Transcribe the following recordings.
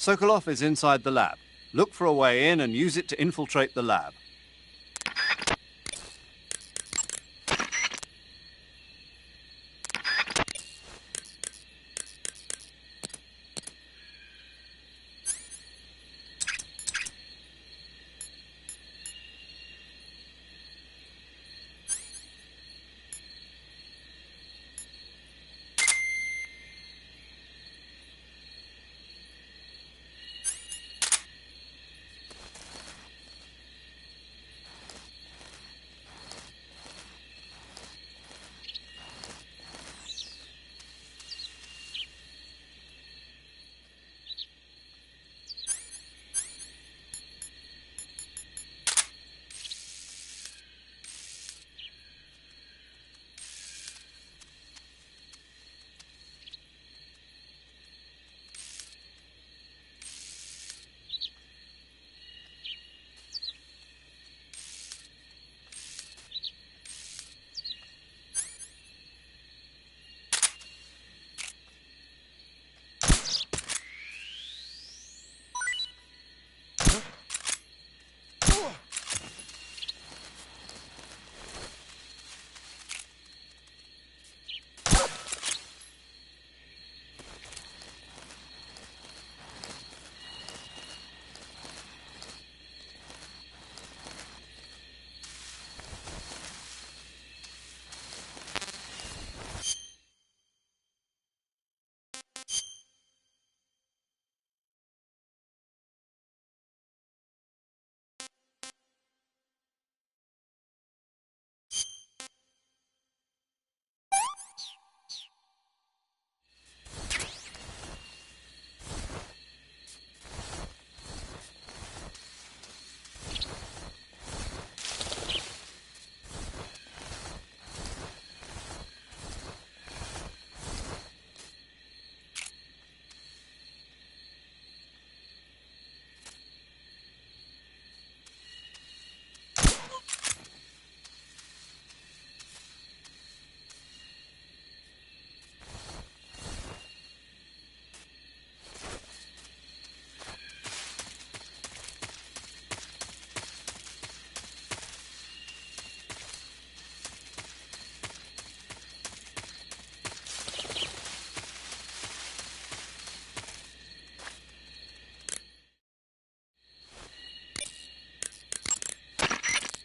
Sokolov is inside the lab. Look for a way in and use it to infiltrate the lab.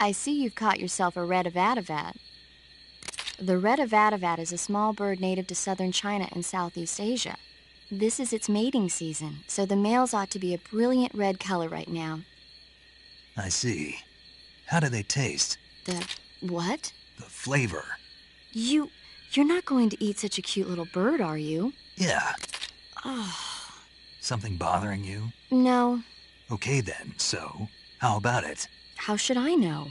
I see you've caught yourself a red avadavat. The red avadavat is a small bird native to southern China and Southeast Asia. This is its mating season, so the males ought to be a brilliant red color right now. I see. How do they taste? The what? The flavor. You're not going to eat such a cute little bird, are you? Yeah. Oh. Something bothering you? No. Okay then, so how about it? How should I know?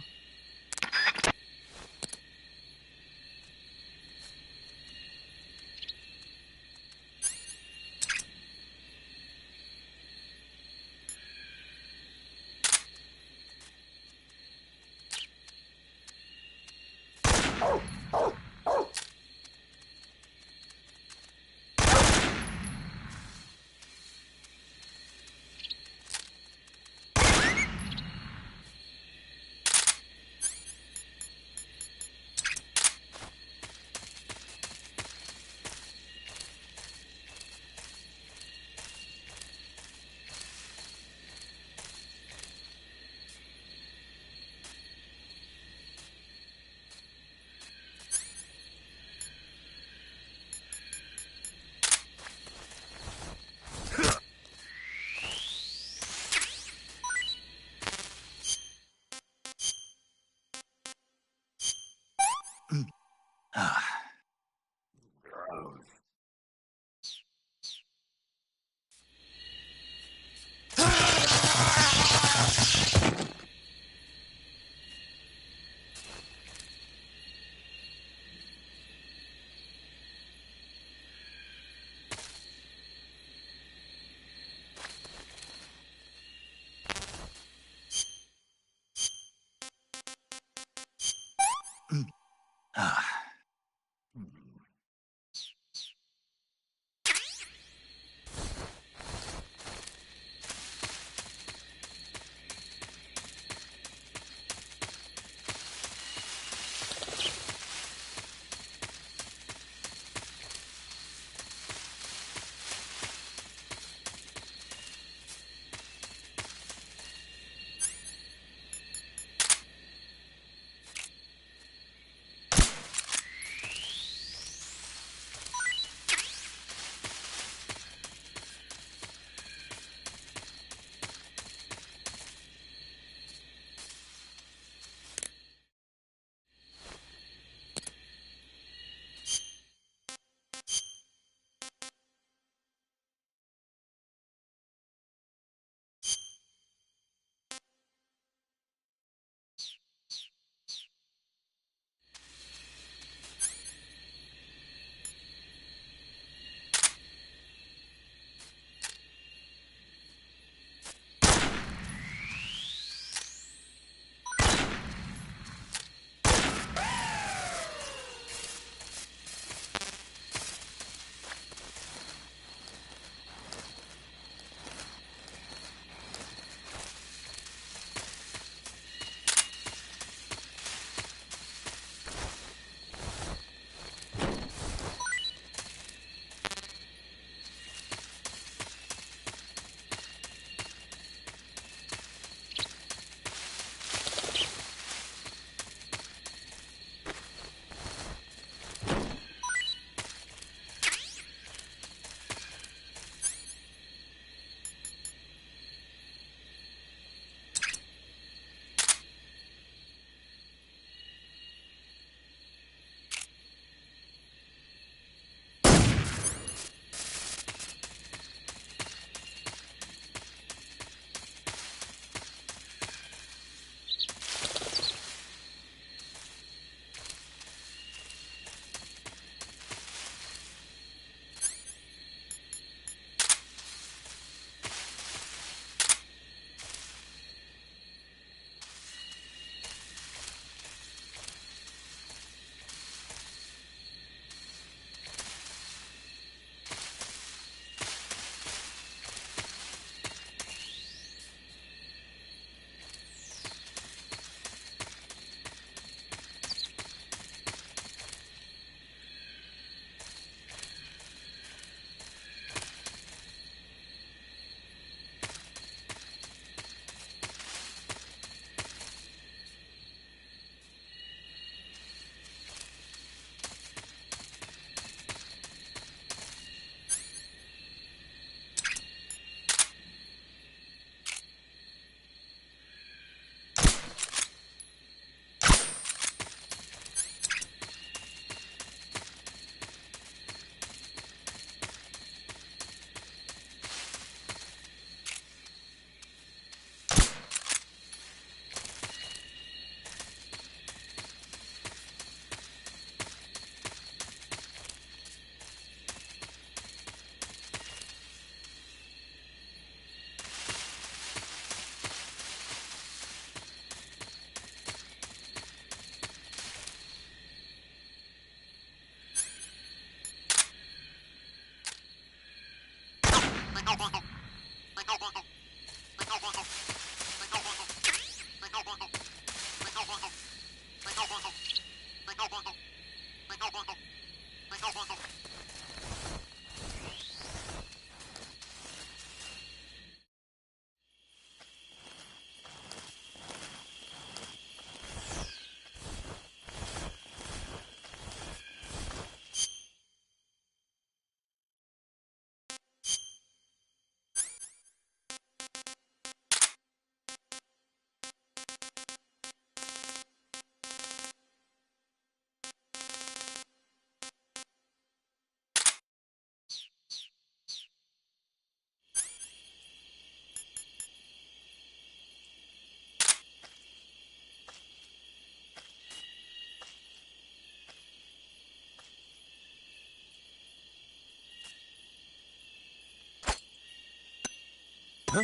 Huh?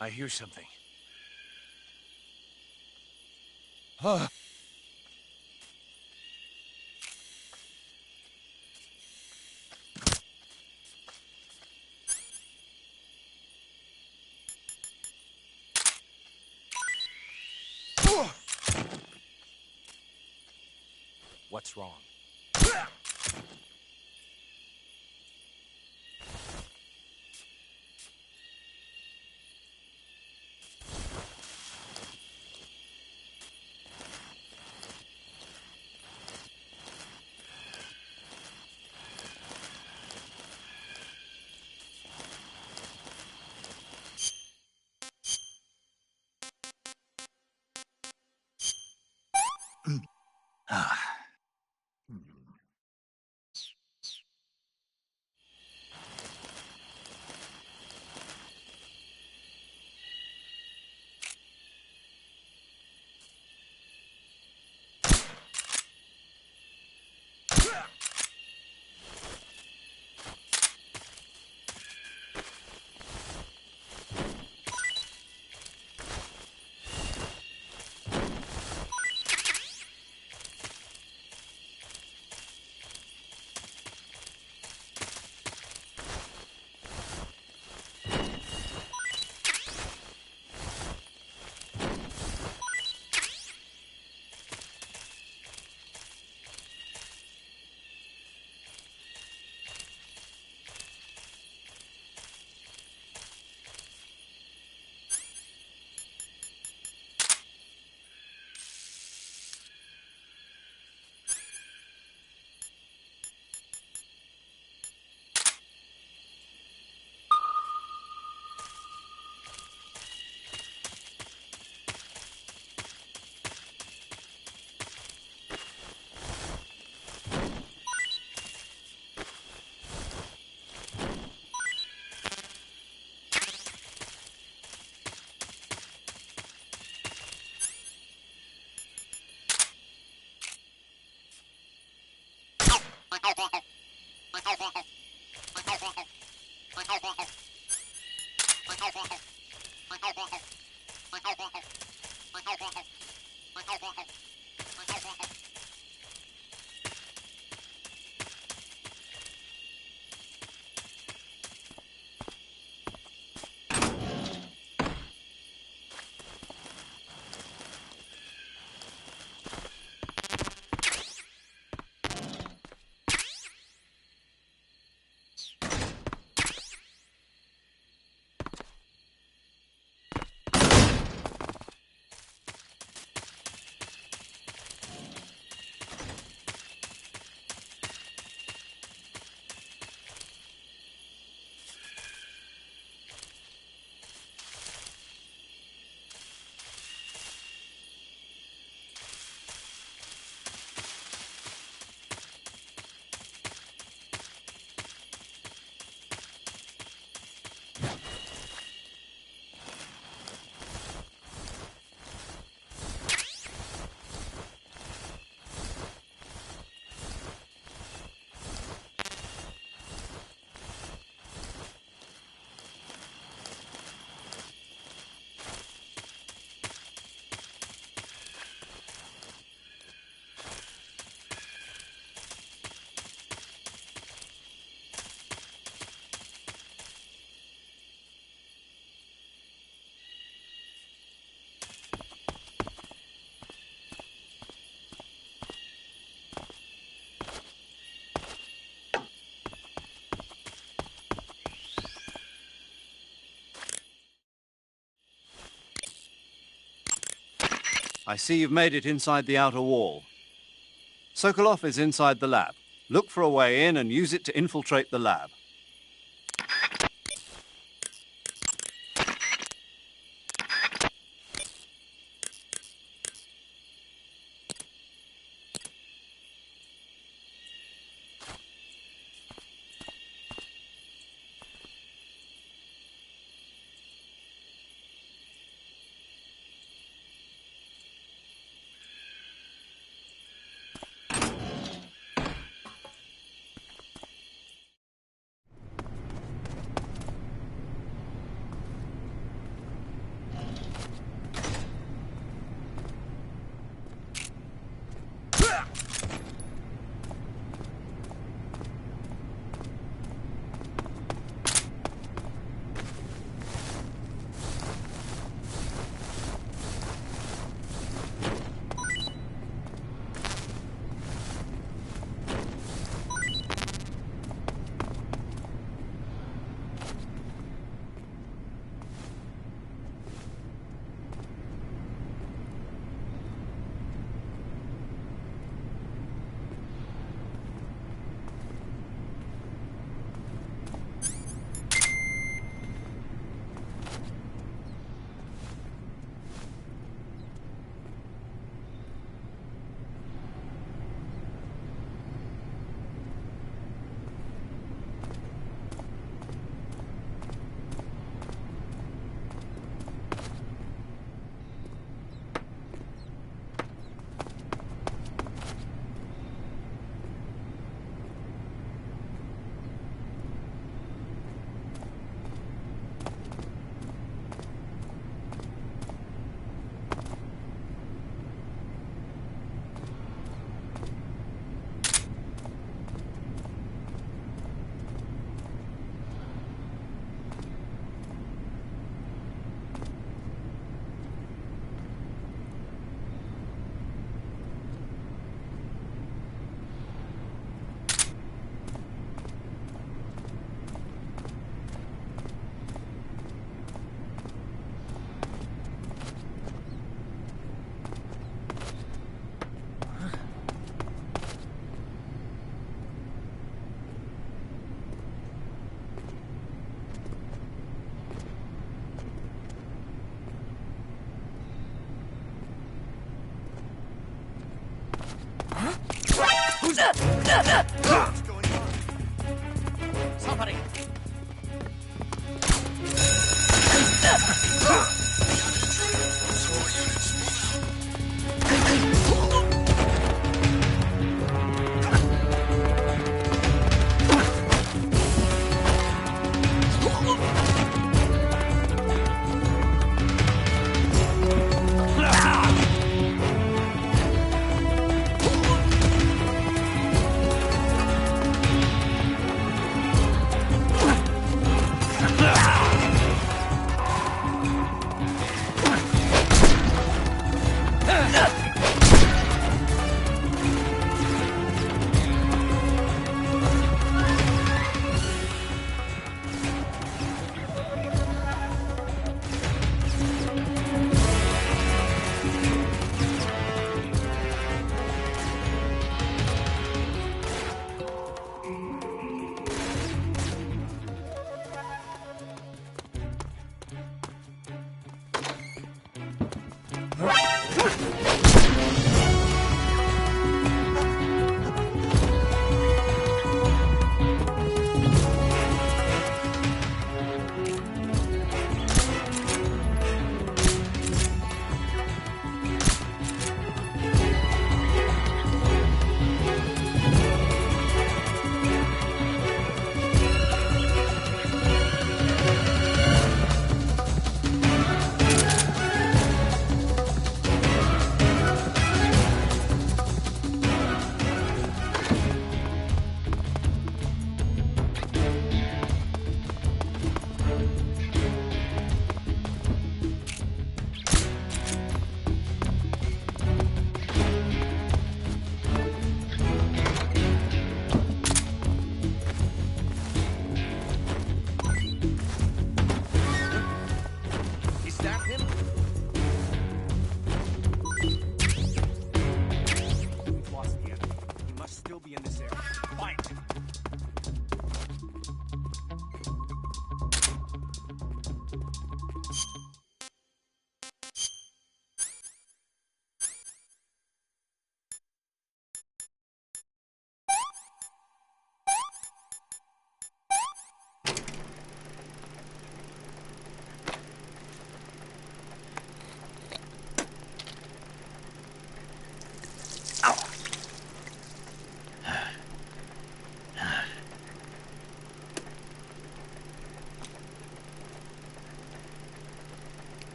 I hear something. Huh? What's wrong? Ah. I see you've made it inside the outer wall. Sokolov is inside the lab. Look for a way in and use it to infiltrate the lab.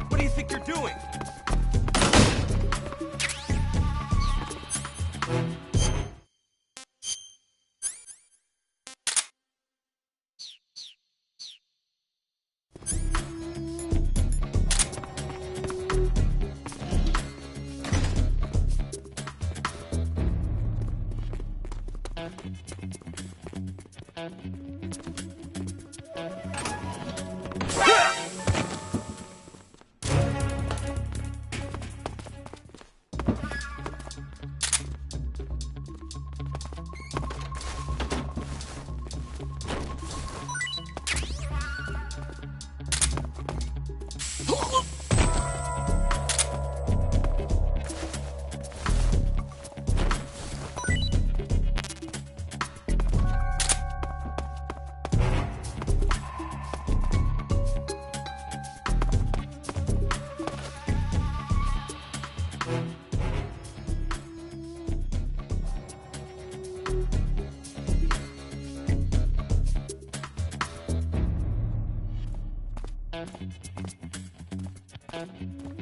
What do you think you're doing?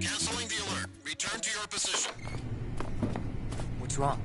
Canceling the alert. Return to your position. What's wrong?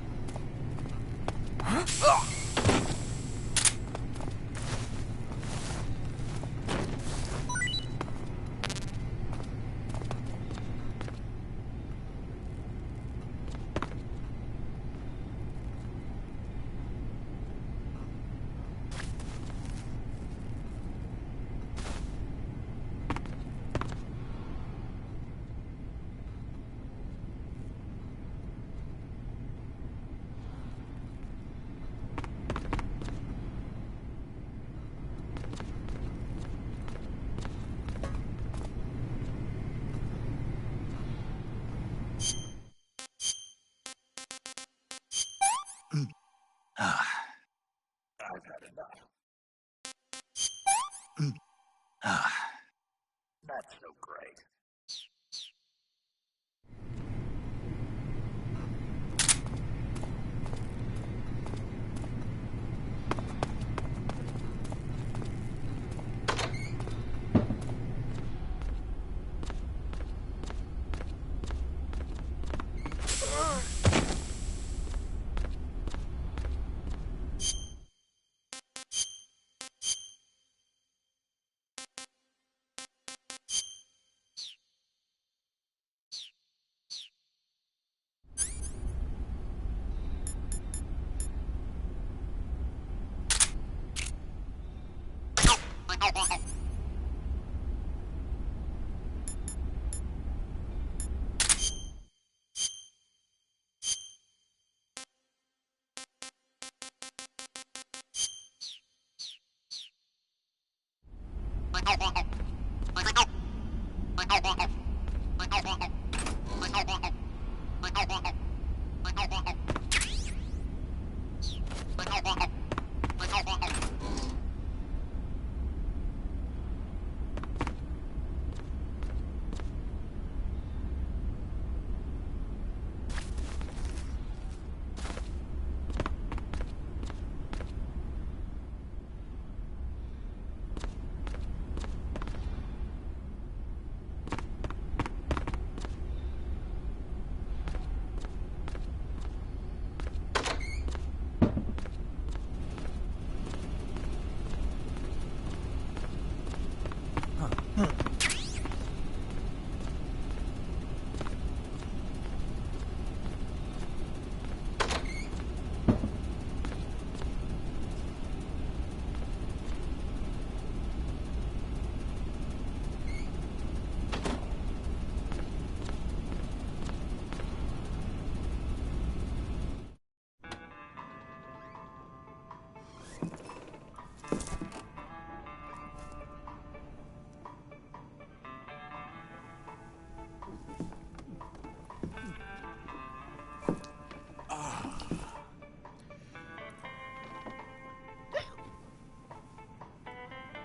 I've had enough. Not so great.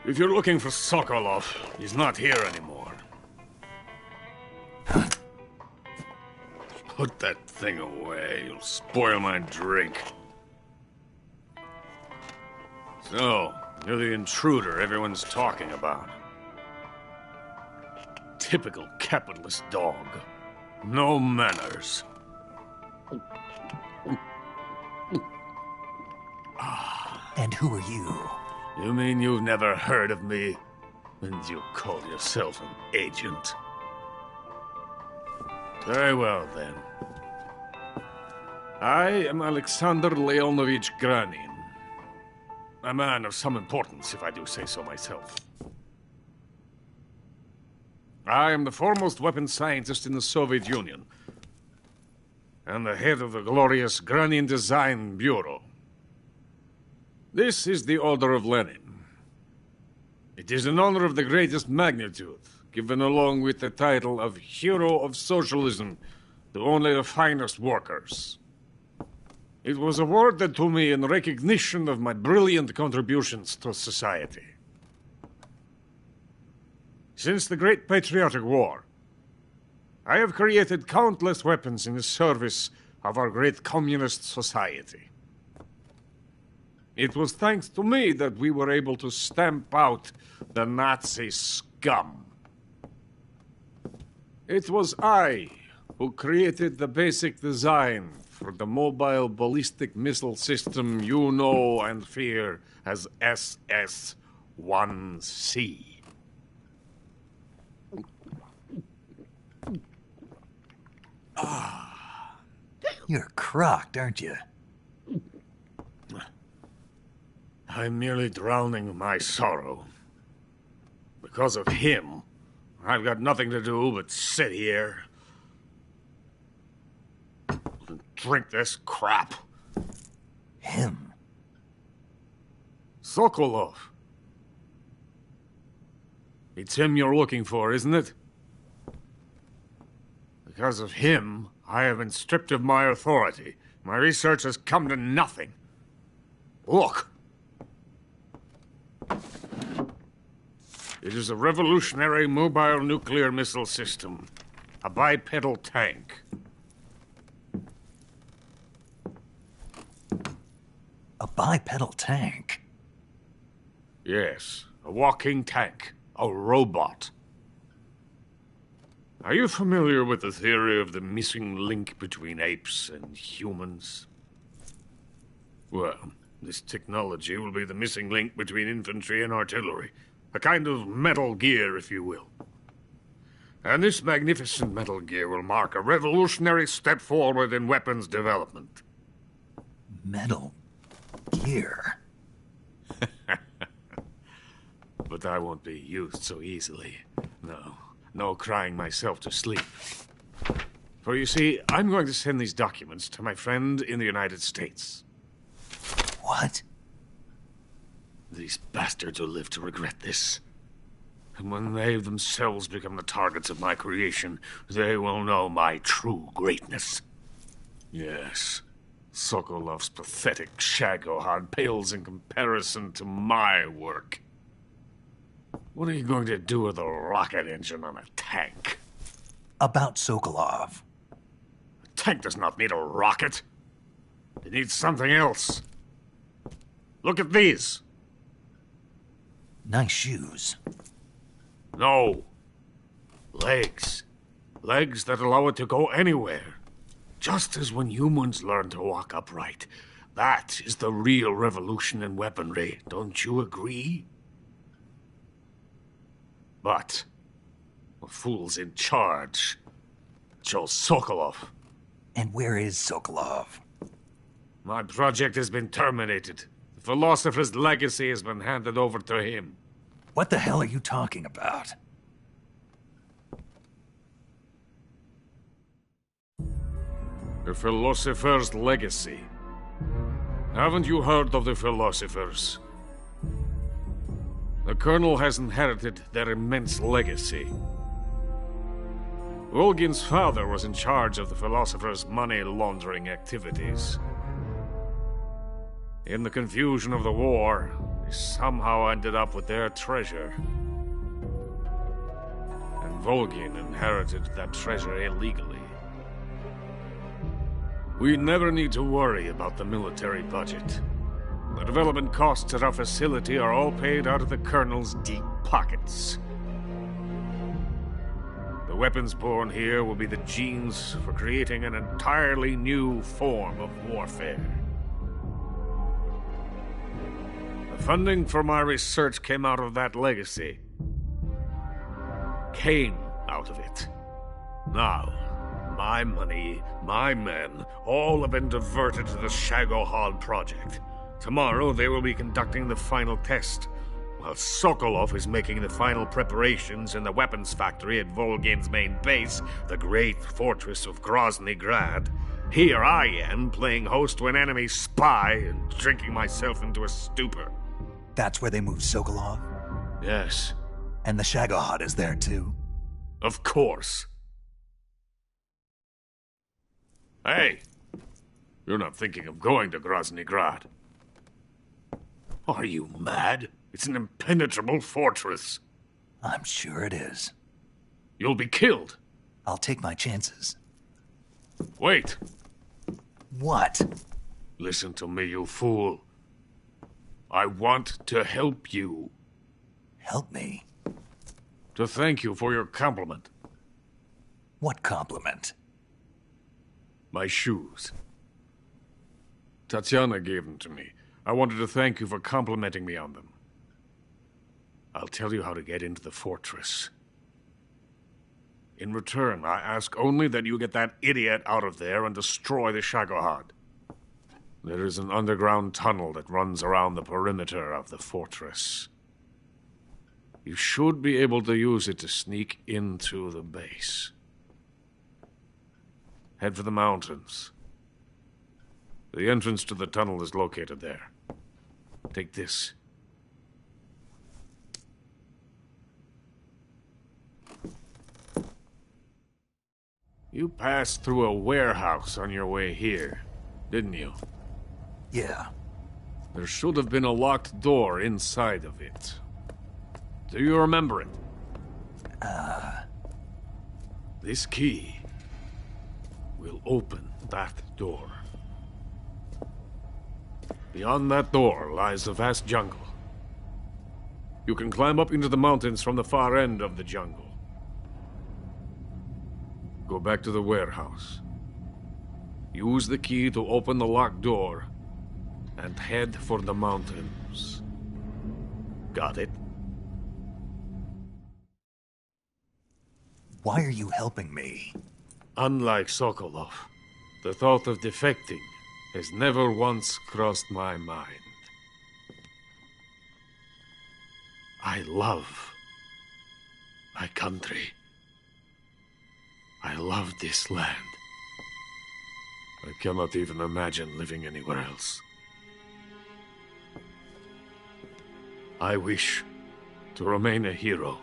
If you're looking for Sokolov, he's not here anymore. Put that thing away. You'll spoil my drink. So, you're the intruder everyone's talking about. Typical capitalist dog. No manners. And who are you? You mean you've never heard of me? And you call yourself an agent? Very well, then. I am Alexander Leonovich Granin. A man of some importance, if I do say so myself. I am the foremost weapons scientist in the Soviet Union, and the head of the glorious Granin Design Bureau. This is the Order of Lenin. It is an honor of the greatest magnitude, given along with the title of Hero of Socialism to only the finest workers. It was awarded to me in recognition of my brilliant contributions to society. Since the Great Patriotic War, I have created countless weapons in the service of our great communist society. It was thanks to me that we were able to stamp out the Nazi scum. It was I who created the basic design for the mobile ballistic missile system you know and fear as SS-1C. You're crocked, aren't you? I'm merely drowning my sorrow. Because of him, I've got nothing to do but sit here and drink this crap. Him? Sokolov. It's him you're looking for, isn't it? Because of him, I have been stripped of my authority. My research has come to nothing. Look. It is a revolutionary mobile nuclear missile system. A bipedal tank. A bipedal tank? Yes, a walking tank. A robot. Are you familiar with the theory of the missing link between apes and humans? Well, this technology will be the missing link between infantry and artillery. A kind of Metal Gear, if you will. And this magnificent Metal Gear will mark a revolutionary step forward in weapons development. Metal Gear? But I won't be used so easily. No crying myself to sleep. For you see, I'm going to send these documents to my friend in the United States. What? These bastards will live to regret this. And when they themselves become the targets of my creation, they will know my true greatness. Yes, Sokolov's pathetic Shagohod pales in comparison to my work. What are you going to do with a rocket engine on a tank? About Sokolov. A tank does not need a rocket. It needs something else. Look at these. Nice shoes. No. Legs. Legs that allow it to go anywhere. Just as when humans learn to walk upright. That is the real revolution in weaponry. Don't you agree? But the fool's in charge. Joe Sokolov. And where is Sokolov? My project has been terminated. The philosopher's legacy has been handed over to him. What the hell are you talking about? The philosopher's legacy. Haven't you heard of the philosophers? The Colonel has inherited their immense legacy. Volgin's father was in charge of the philosophers' money laundering activities. In the confusion of the war, they somehow ended up with their treasure. And Volgin inherited that treasure illegally. We never need to worry about the military budget. The development costs at our facility are all paid out of the Colonel's deep pockets. The weapons born here will be the genes for creating an entirely new form of warfare. The funding for my research came out of that legacy. Came out of it. Now, my money, my men, all have been diverted to the Shagohod project. Tomorrow they will be conducting the final test, while Sokolov is making the final preparations in the weapons factory at Volgin's main base, the great fortress of Grozny Grad. Here I am, playing host to an enemy spy and drinking myself into a stupor. That's where they moved Sokolov? Yes. And the Shagohod is there too? Of course. Hey! You're not thinking of going to Grozny Grad. Are you mad? It's an impenetrable fortress. I'm sure it is. You'll be killed. I'll take my chances. Wait. What? Listen to me, you fool. I want to help you. Help me? To thank you for your compliment. What compliment? My shoes. Tatiana gave them to me. I wanted to thank you for complimenting me on them. I'll tell you how to get into the fortress. In return, I ask only that you get that idiot out of there and destroy the Shagohod. There is an underground tunnel that runs around the perimeter of the fortress. You should be able to use it to sneak into the base. Head for the mountains. The entrance to the tunnel is located there. Take this. You passed through a warehouse on your way here, didn't you? Yeah. There should have been a locked door inside of it. Do you remember it? This key will open that door. Beyond that door lies a vast jungle. You can climb up into the mountains from the far end of the jungle. Go back to the warehouse. Use the key to open the locked door and head for the mountains. Got it? Why are you helping me? Unlike Sokolov, the thought of defecting has never once crossed my mind. I love my country. I love this land. I cannot even imagine living anywhere else. I wish to remain a hero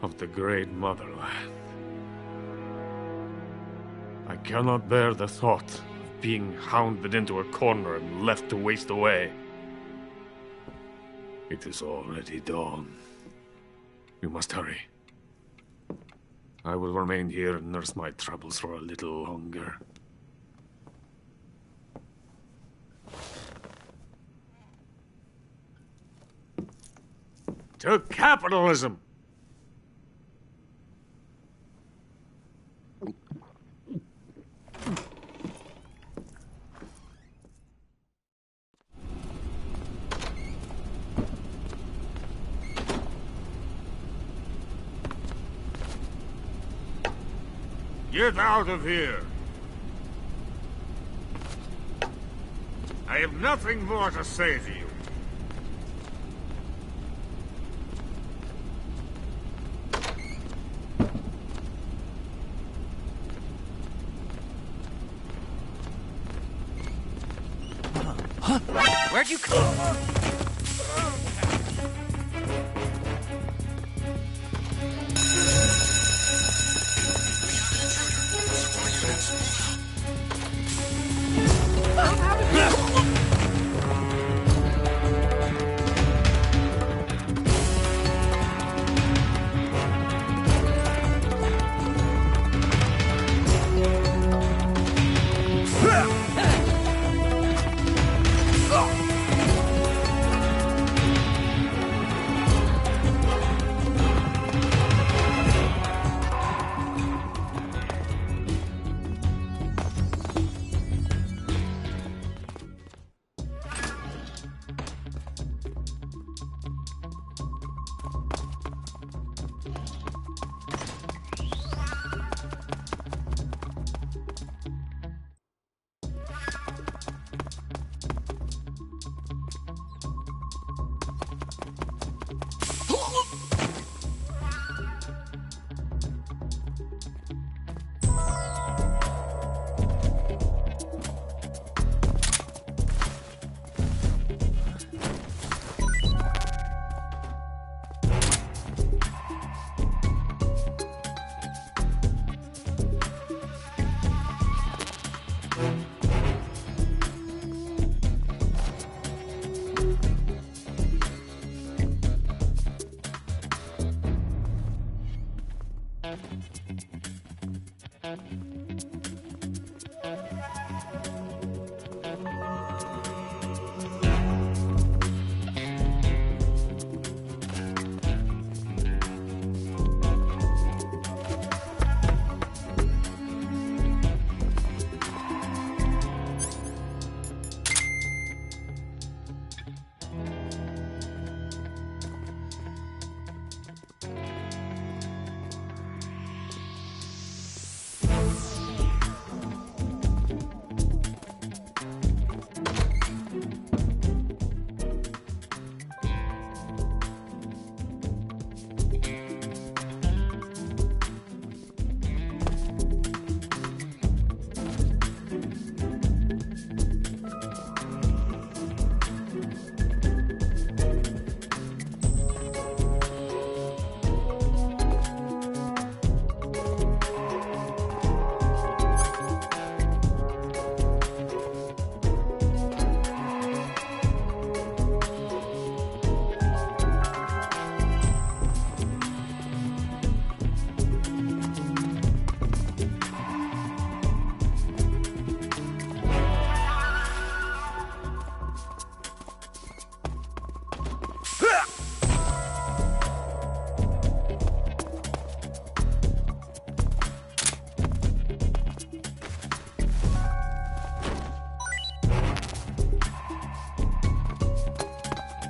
of the great motherland. I cannot bear the thought of being hounded into a corner and left to waste away. It is already dawn. You must hurry. I will remain here and nurse my troubles for a little longer. To capitalism! Get out of here! I have nothing more to say to you. Where'd you come from?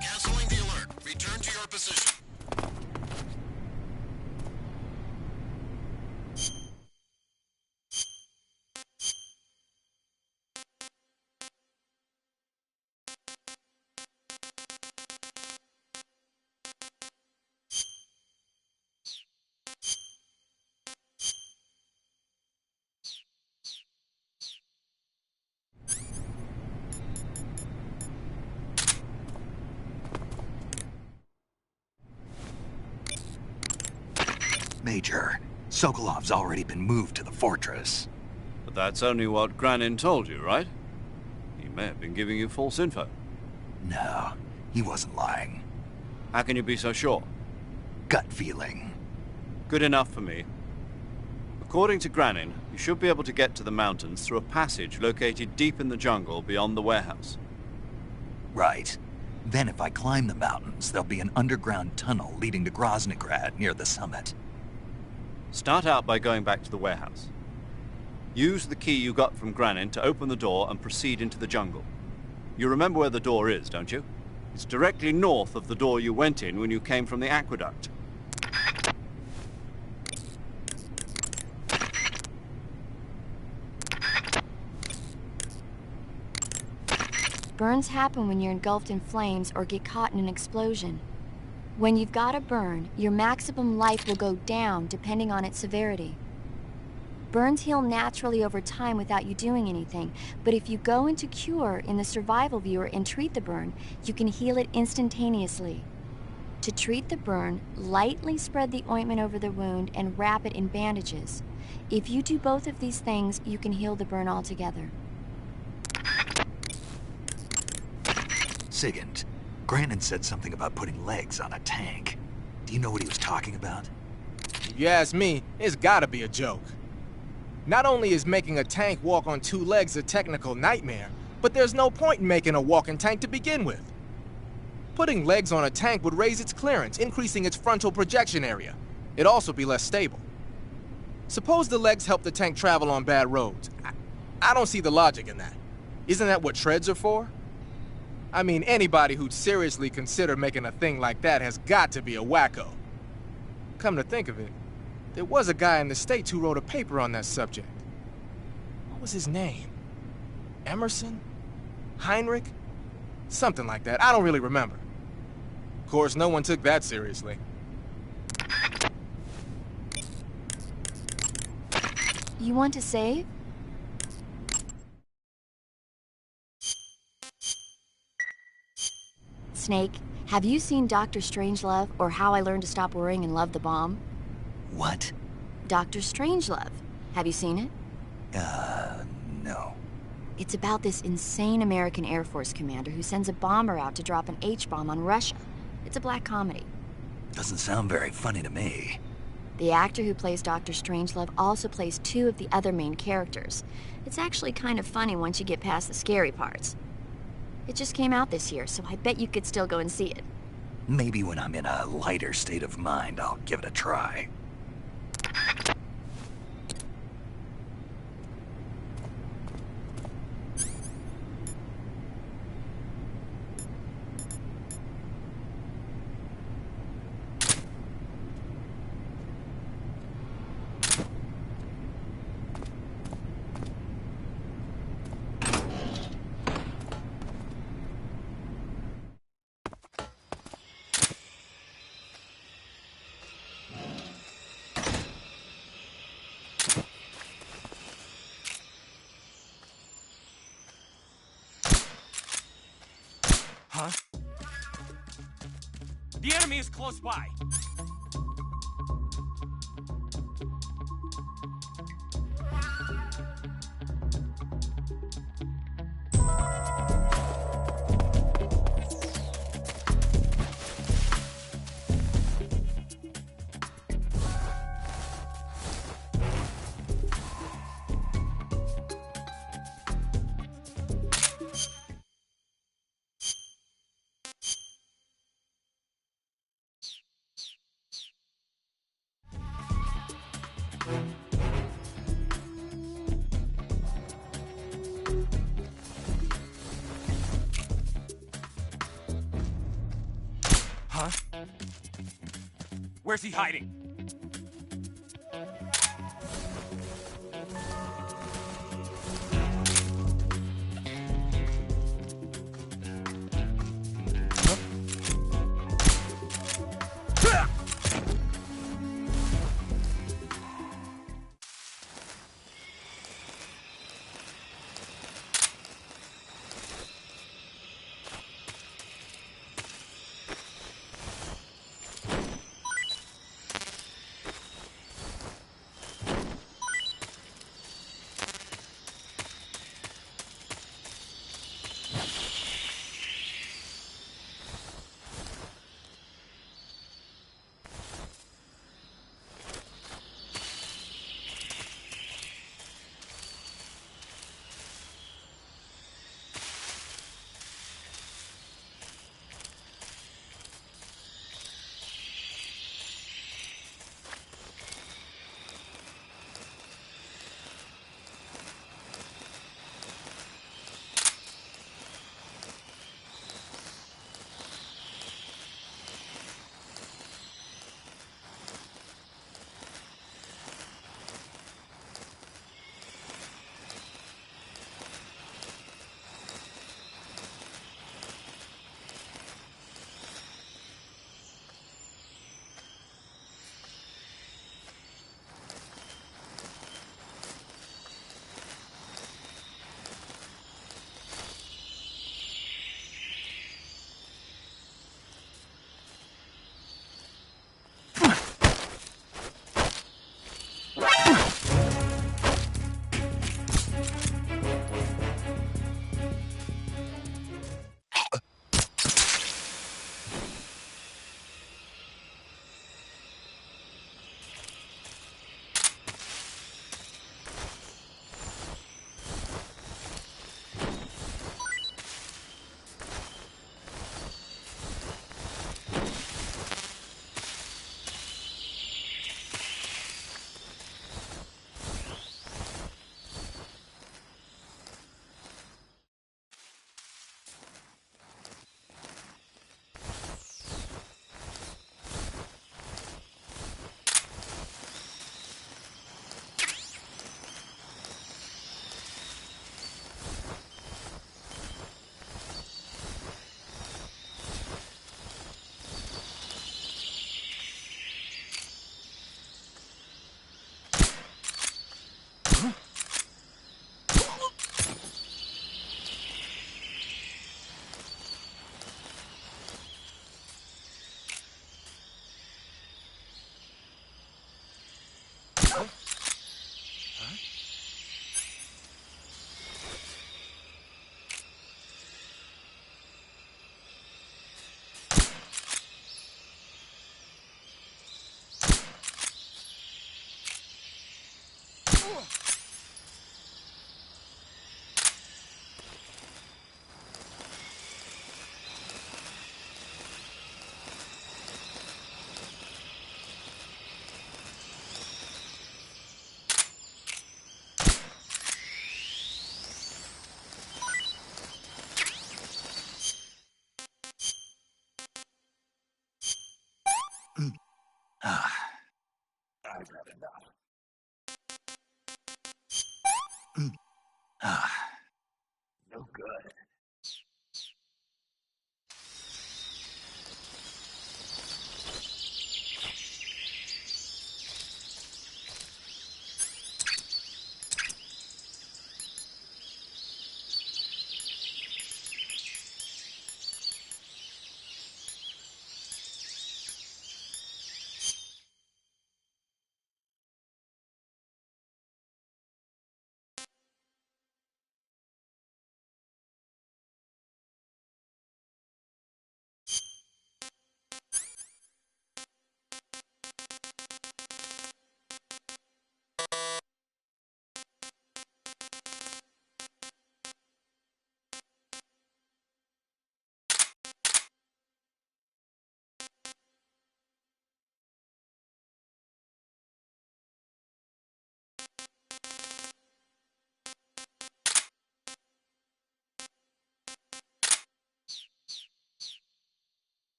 Canceling the alert. Return to your position. Major, Sokolov's already been moved to the fortress. But that's only what Granin told you, right? He may have been giving you false info. No, he wasn't lying. How can you be so sure? Gut feeling. Good enough for me. According to Granin, you should be able to get to the mountains through a passage located deep in the jungle beyond the warehouse. Right. Then if I climb the mountains, there'll be an underground tunnel leading to Groznygrad near the summit. Start out by going back to the warehouse. Use the key you got from Granin to open the door and proceed into the jungle. You remember where the door is, don't you? It's directly north of the door you went in when you came from the aqueduct. Burns happen when you're engulfed in flames or get caught in an explosion. When you've got a burn, your maximum life will go down depending on its severity. Burns heal naturally over time without you doing anything, but if you go into cure in the survival viewer and treat the burn, you can heal it instantaneously. To treat the burn, lightly spread the ointment over the wound and wrap it in bandages. If you do both of these things, you can heal the burn altogether. Sigint, Granin said something about putting legs on a tank. Do you know what he was talking about? If you ask me, it's gotta be a joke. Not only is making a tank walk on two legs a technical nightmare, but there's no point in making a walking tank to begin with. Putting legs on a tank would raise its clearance, increasing its frontal projection area. It'd also be less stable. Suppose the legs help the tank travel on bad roads. I don't see the logic in that. Isn't that what treads are for? I mean, anybody who'd seriously consider making a thing like that has got to be a wacko. Come to think of it, there was a guy in the States who wrote a paper on that subject. What was his name? Emerson? Heinrich? Something like that. I don't really remember. Of course, no one took that seriously. You want to save? Snake, have you seen Dr. Strangelove or How I Learned to Stop Worrying and Love the Bomb? What? Dr. Strangelove. Have you seen it? No. It's about this insane American Air Force commander who sends a bomber out to drop an H-bomb on Russia. It's a black comedy. Doesn't sound very funny to me. The actor who plays Dr. Strangelove also plays two of the other main characters. It's actually kind of funny once you get past the scary parts. It just came out this year, so I bet you could still go and see it. Maybe when I'm in a lighter state of mind, I'll give it a try. Huh? The enemy is close by. Huh? Where's he hiding? I'd rather not. No good.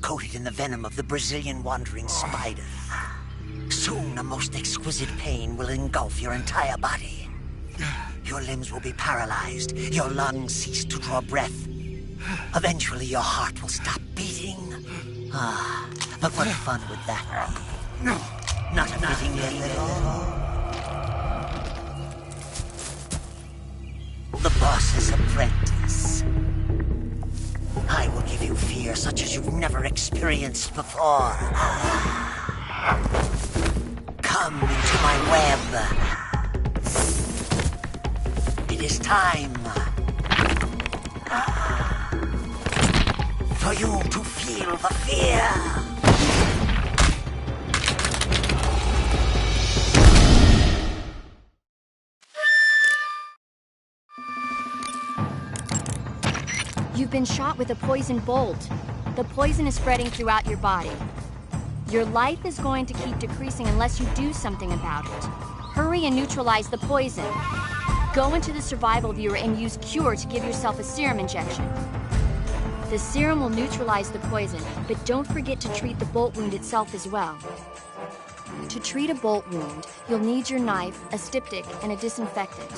Coated in the venom of the Brazilian wandering spider. Soon a most exquisite pain will engulf your entire body. Your limbs will be paralyzed, your lungs cease to draw breath. Eventually your heart will stop beating. But what fun would that be? Not beating at all. The boss's apprentice. I will give you fear such as you've never experienced before. Come into my web. It is time. for you to feel the fear. You've been shot with a poison bolt. The poison is spreading throughout your body. Your life is going to keep decreasing unless you do something about it. Hurry and neutralize the poison. Go into the survival viewer and use Cure to give yourself a serum injection. The serum will neutralize the poison, but don't forget to treat the bolt wound itself as well. To treat a bolt wound, you'll need your knife, a styptic, and a disinfectant.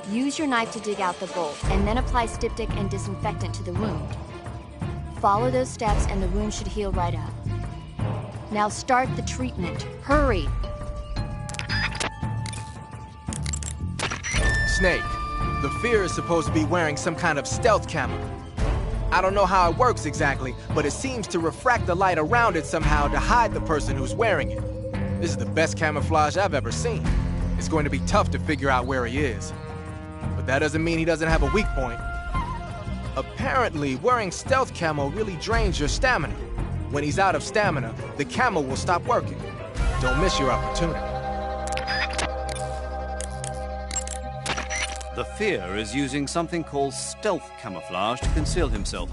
Use your knife to dig out the bolt, and then apply styptic and disinfectant to the wound. Follow those steps and the wound should heal right up. Now start the treatment. Hurry! Snake, the Fear is supposed to be wearing some kind of stealth camo. I don't know how it works exactly, but it seems to refract the light around it somehow to hide the person who's wearing it. This is the best camouflage I've ever seen. It's going to be tough to figure out where he is. But that doesn't mean he doesn't have a weak point. Apparently, wearing stealth camo really drains your stamina. When he's out of stamina, the camo will stop working. Don't miss your opportunity. The Fear is using something called stealth camouflage to conceal himself.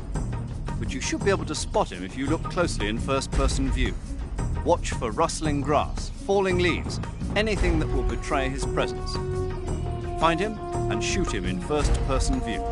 But you should be able to spot him if you look closely in first-person view. Watch for rustling grass, falling leaves, anything that will betray his presence. Find him and shoot him in first-person view.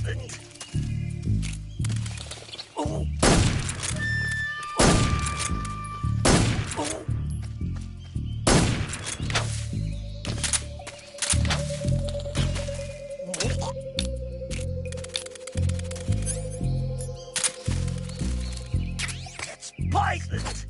poisoned. Oh. It's poisoned.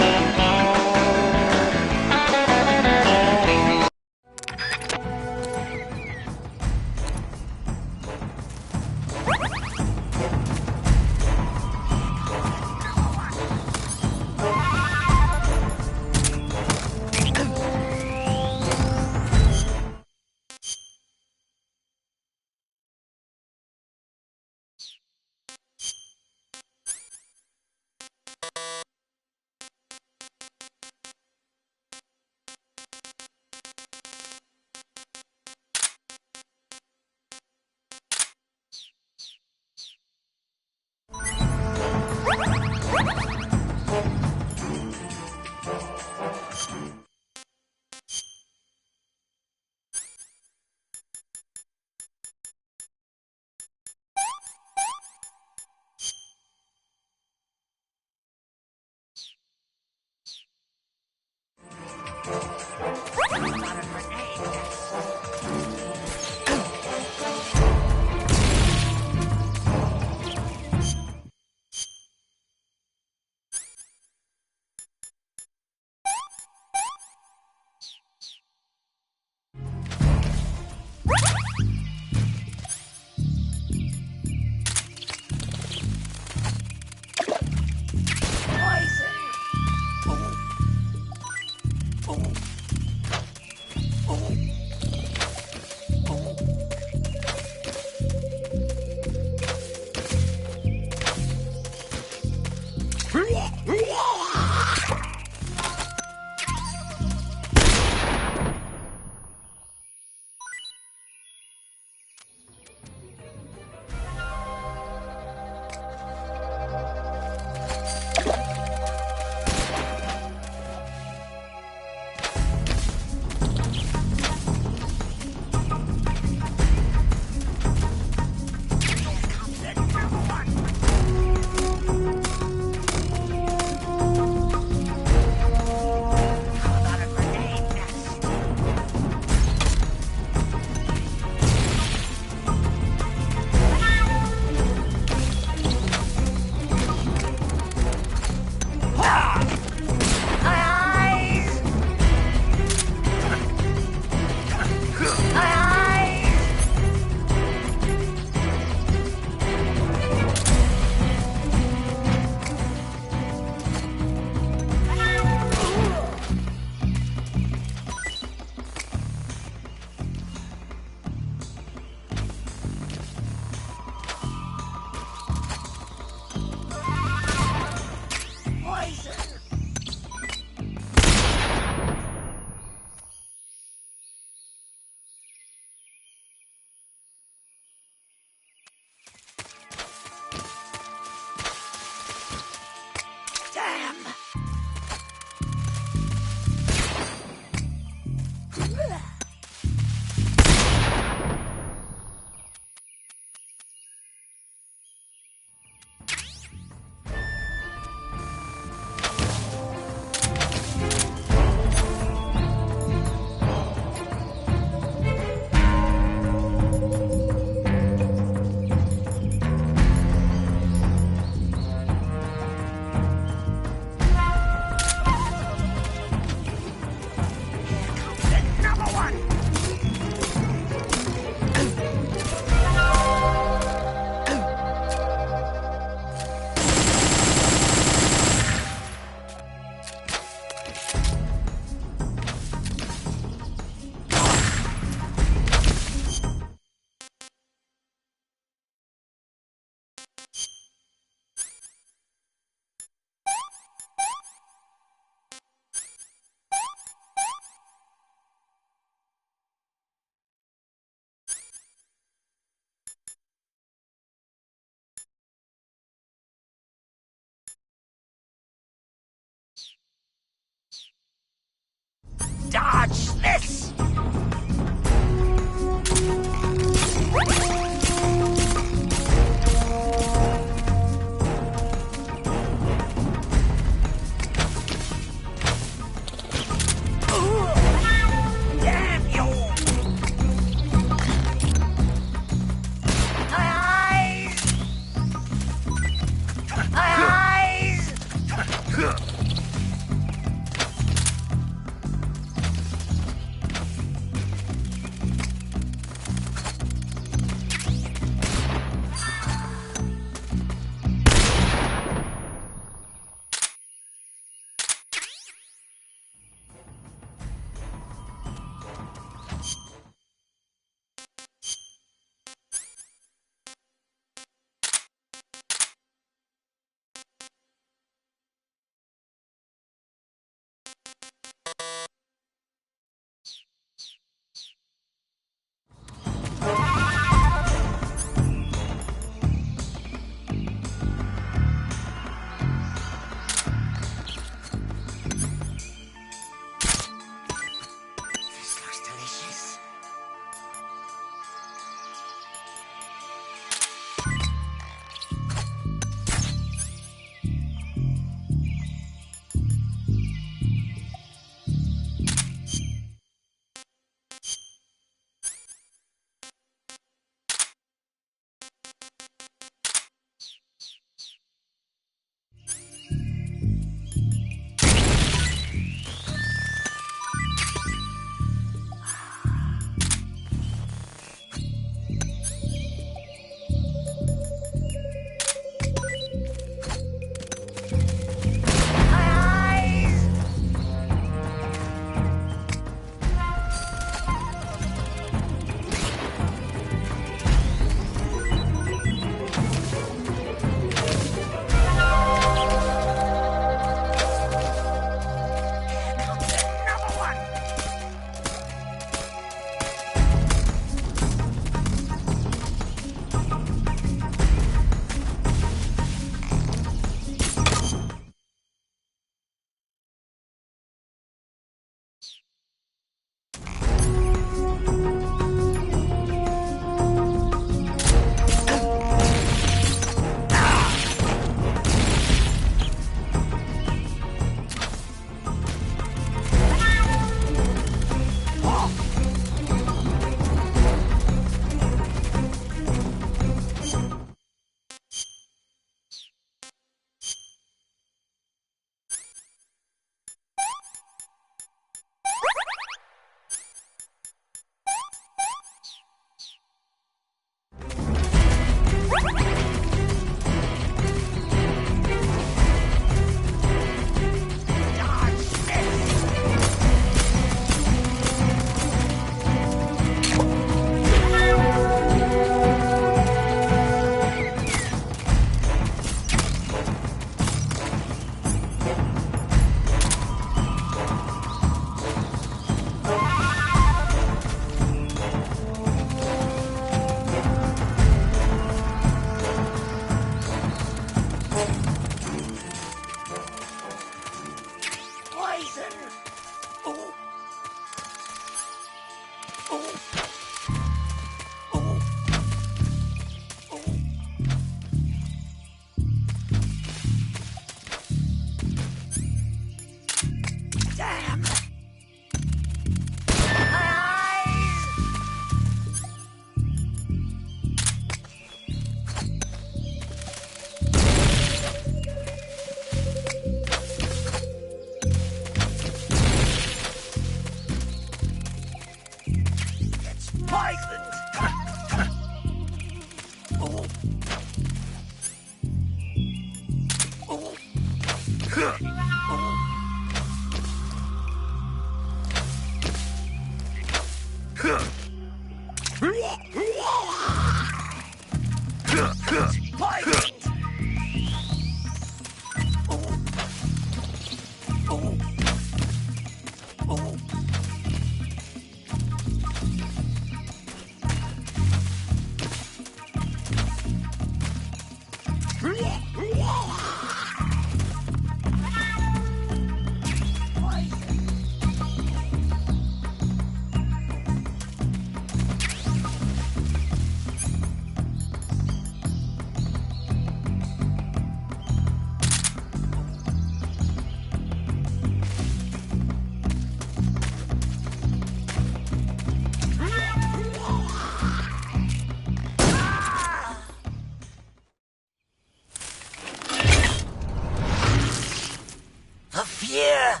The fear!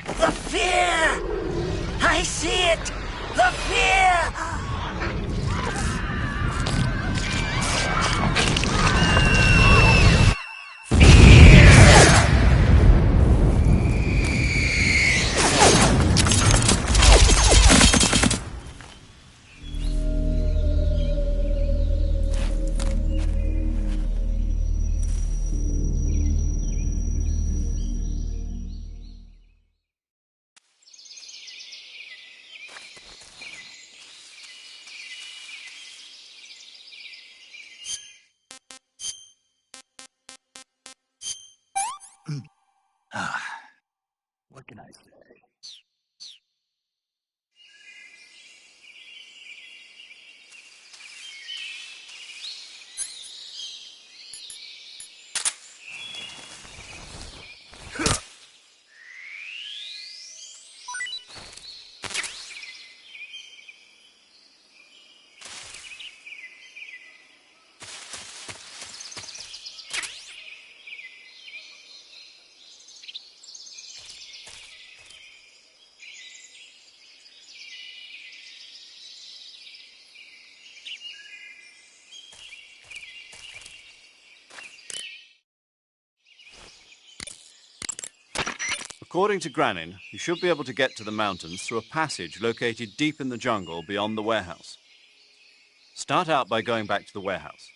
The fear! I see it! The fear! What can I say? According to Granin, you should be able to get to the mountains through a passage located deep in the jungle beyond the warehouse. Start out by going back to the warehouse.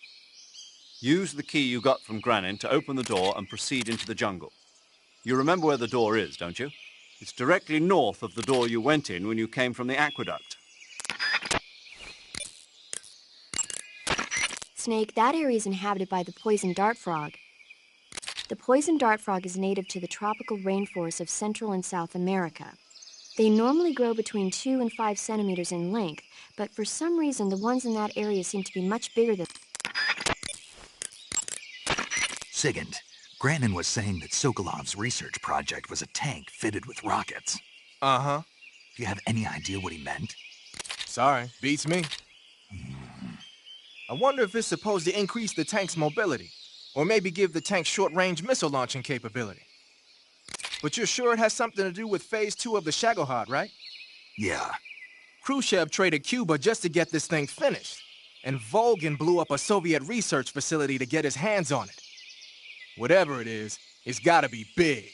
Use the key you got from Granin to open the door and proceed into the jungle. You remember where the door is, don't you? It's directly north of the door you went in when you came from the aqueduct. Snake, that area is inhabited by the poison dart frog. The poison dart frog is native to the tropical rainforests of Central and South America. They normally grow between 2 and 5 centimeters in length, but for some reason the ones in that area seem to be much bigger than... Sigint, Granin was saying that Sokolov's research project was a tank fitted with rockets. Uh-huh. Do you have any idea what he meant? Sorry, beats me. I wonder if it's supposed to increase the tank's mobility, or maybe give the tank short-range missile launching capability. But you're sure it has something to do with Phase 2 of the Shagohod, right? Yeah. Khrushchev traded Cuba just to get this thing finished, and Volgin blew up a Soviet research facility to get his hands on it. Whatever it is, it's gotta be big.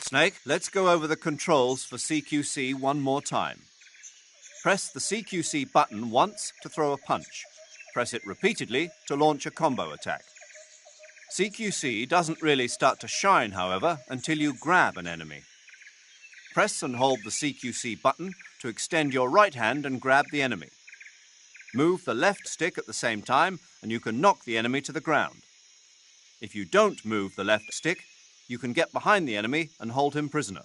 Snake, let's go over the controls for CQC one more time. Press the CQC button once to throw a punch. Press it repeatedly to launch a combo attack. CQC doesn't really start to shine, however, until you grab an enemy. Press and hold the CQC button to extend your right hand and grab the enemy. Move the left stick at the same time and you can knock the enemy to the ground. If you don't move the left stick, you can get behind the enemy and hold him prisoner.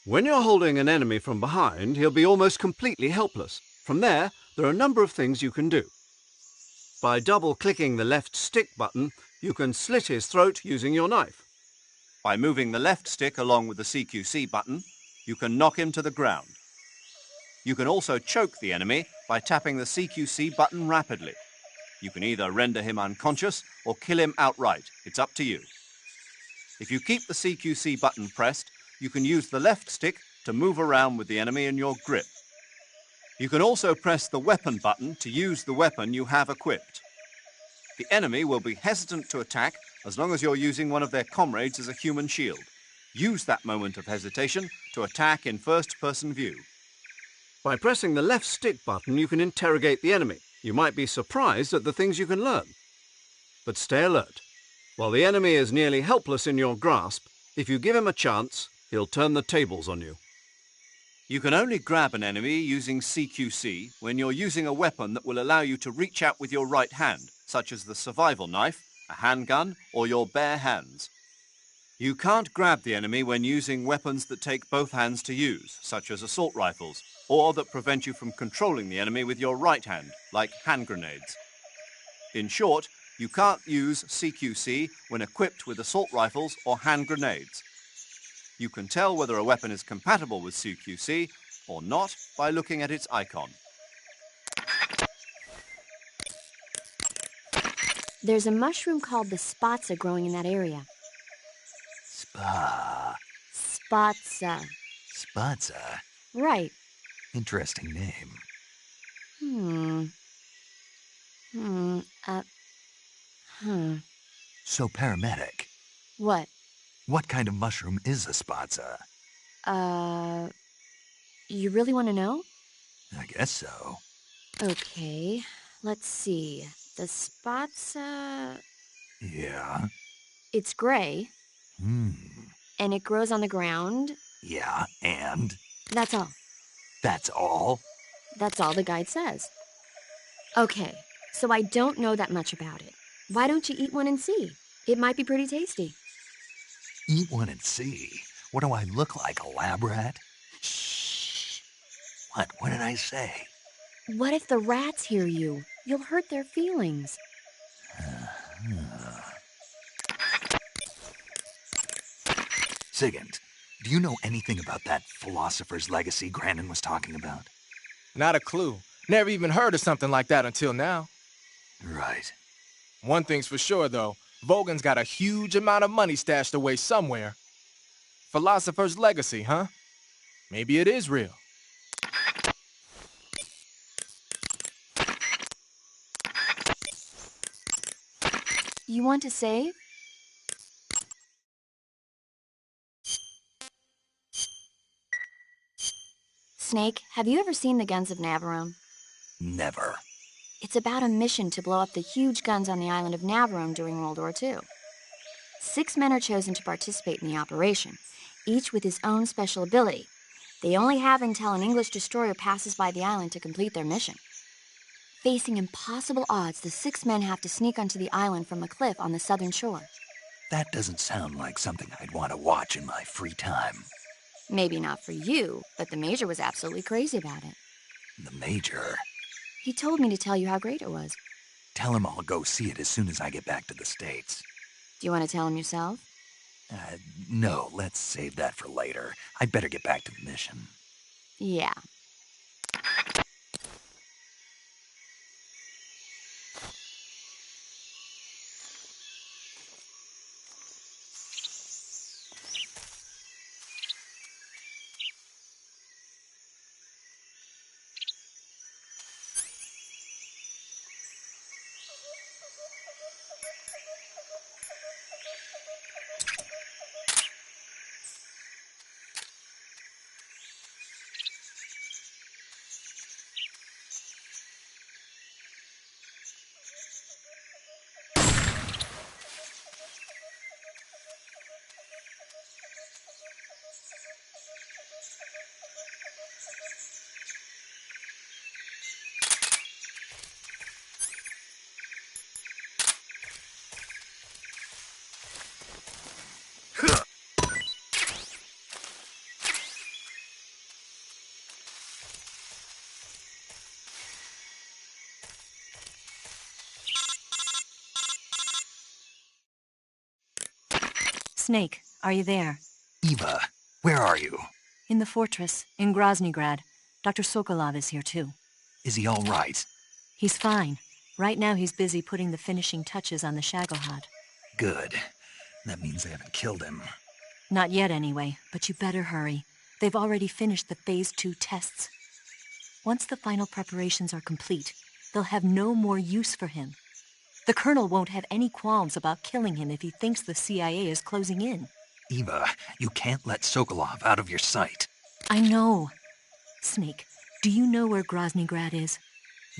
When you're holding an enemy from behind, he'll be almost completely helpless. From there are a number of things you can do. By double-clicking the left stick button, you can slit his throat using your knife. By moving the left stick along with the CQC button, you can knock him to the ground. You can also choke the enemy by tapping the CQC button rapidly. You can either render him unconscious or kill him outright. It's up to you. If you keep the CQC button pressed, you can use the left stick to move around with the enemy in your grip. You can also press the weapon button to use the weapon you have equipped. The enemy will be hesitant to attack as long as you're using one of their comrades as a human shield. Use that moment of hesitation to attack in first-person view. By pressing the left stick button, you can interrogate the enemy. You might be surprised at the things you can learn. But stay alert. While the enemy is nearly helpless in your grasp, if you give him a chance, he'll turn the tables on you. You can only grab an enemy using CQC when you're using a weapon that will allow you to reach out with your right hand, such as the survival knife, a handgun, or your bare hands. You can't grab the enemy when using weapons that take both hands to use, such as assault rifles, or that prevent you from controlling the enemy with your right hand, like hand grenades. In short, you can't use CQC when equipped with assault rifles or hand grenades. You can tell whether a weapon is compatible with CQC or not by looking at its icon. There's a mushroom called the spatza growing in that area. Spatza. Spatza? Right. Interesting name. So, paramedic, What? what kind of mushroom is a spatza? You really want to know? I guess so. Okay, let's see. The spatza... Yeah? It's gray, and it grows on the ground. Yeah, and? That's all. That's all? That's all the guide says. Okay, so I don't know that much about it. Why don't you eat one and see? It might be pretty tasty. Eat one and see. What do I look like, a lab rat? Shh. What did I say? What if the rats hear you? You'll hurt their feelings. Sigint, do you know anything about that philosopher's legacy Granin was talking about? Not a clue. Never even heard of something like that until now. Right. One thing's for sure, though. Vogan's got a huge amount of money stashed away somewhere. Philosopher's legacy, huh? Maybe it is real. You want to save? Snake, have you ever seen the guns of Navarone? Never. It's about a mission to blow up the huge guns on the island of Navarone during World War II. 6 men are chosen to participate in the operation, each with his own special ability. They only have until an English destroyer passes by the island to complete their mission. Facing impossible odds, the 6 men have to sneak onto the island from a cliff on the southern shore. That doesn't sound like something I'd want to watch in my free time. Maybe not for you, but the Major was absolutely crazy about it. The Major? He told me to tell you how great it was. Tell him I'll go see it as soon as I get back to the States. Do you want to tell him yourself? No, let's save that for later. I'd better get back to the mission. Yeah. Snake, are you there? Eva, where are you? In the fortress, in Groznygrad. Dr. Sokolov is here too. Is he all right? He's fine. Right now he's busy putting the finishing touches on the Shagohod. Good. That means they haven't killed him. Not yet anyway, but you better hurry. They've already finished the Phase 2 tests. Once the final preparations are complete, they'll have no more use for him. The Colonel won't have any qualms about killing him if he thinks the CIA is closing in. Eva, you can't let Sokolov out of your sight. I know. Snake, do you know where Groznygrad is?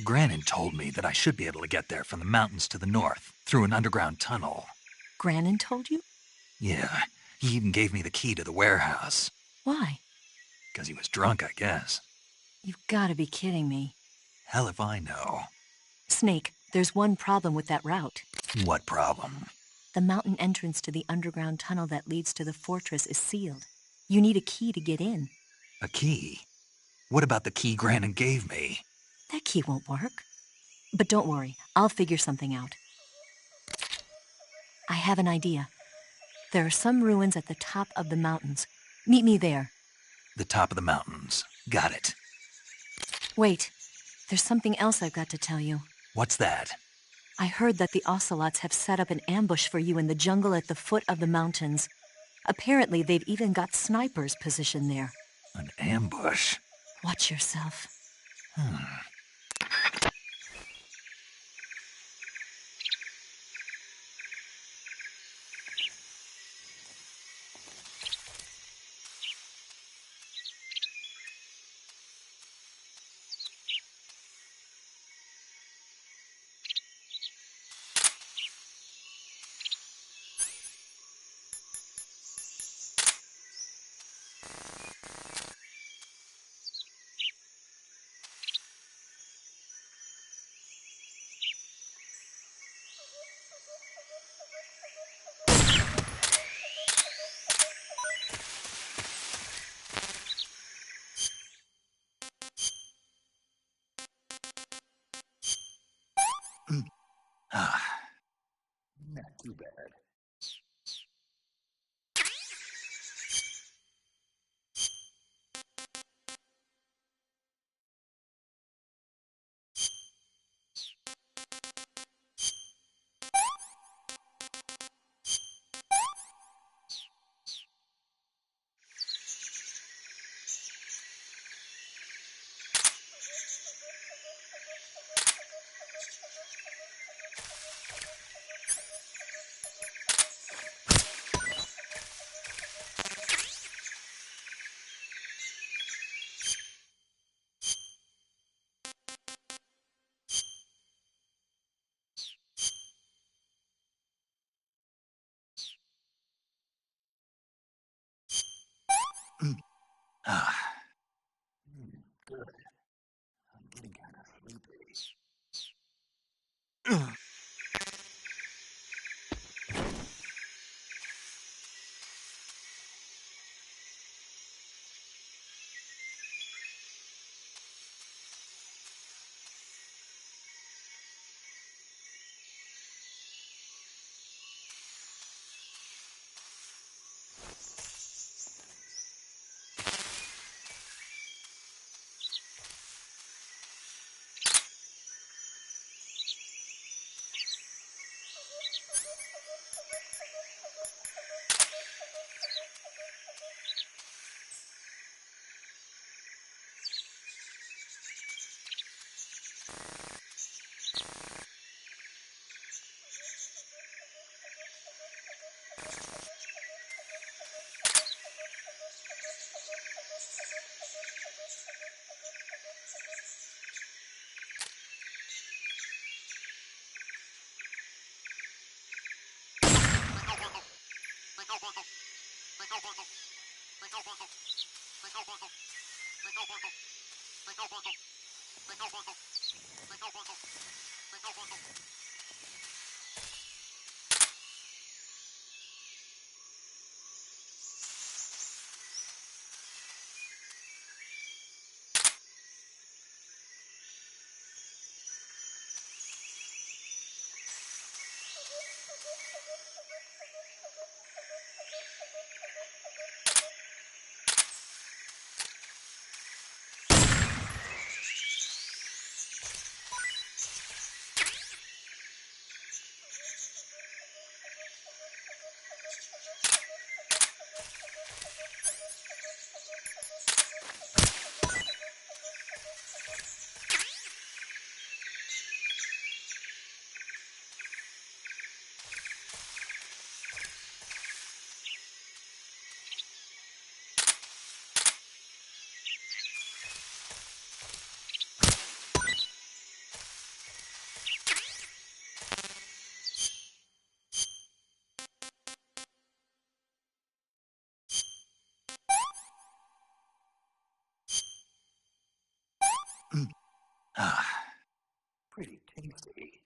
Granin told me that I should be able to get there from the mountains to the north, through an underground tunnel. Granin told you? Yeah, he even gave me the key to the warehouse. Why? 'Cause he was drunk, I guess. You've gotta be kidding me. Hell if I know. Snake, there's one problem with that route. What problem? The mountain entrance to the underground tunnel that leads to the fortress is sealed. You need a key to get in. A key? What about the key Granin gave me? That key won't work. But don't worry, I'll figure something out. I have an idea. There are some ruins at the top of the mountains. Meet me there. The top of the mountains. Got it. Wait, there's something else I've got to tell you. What's that? I heard that the Ocelots have set up an ambush for you in the jungle at the foot of the mountains. Apparently, they've even got snipers positioned there. An ambush? Watch yourself. Not too bad. Good. I'm getting kind of sleepy. Ah, pretty tasty.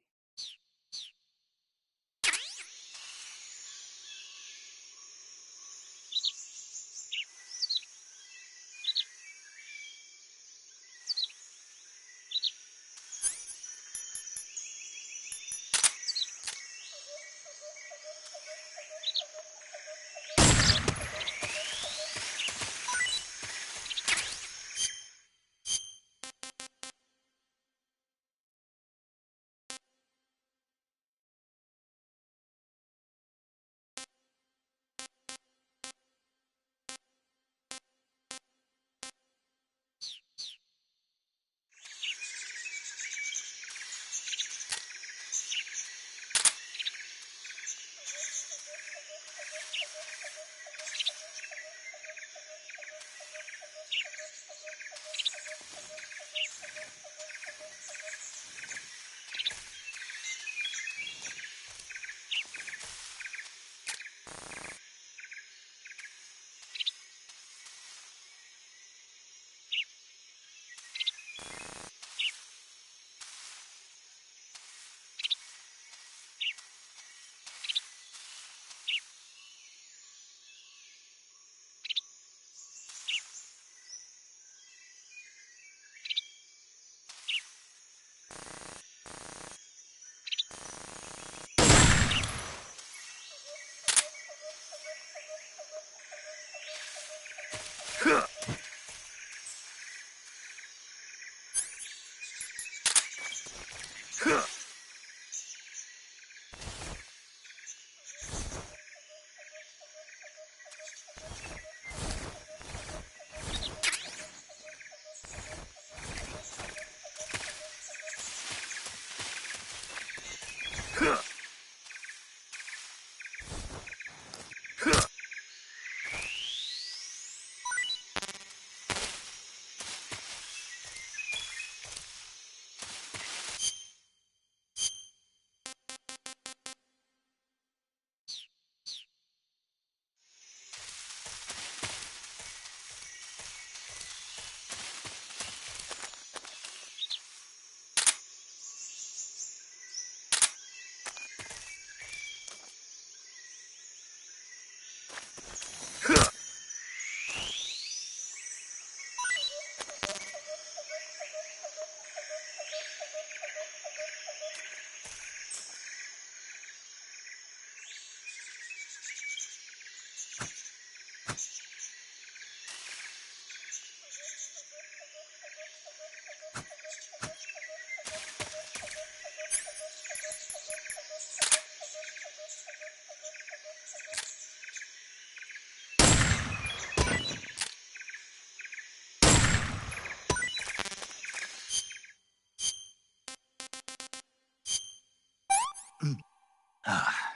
Ah,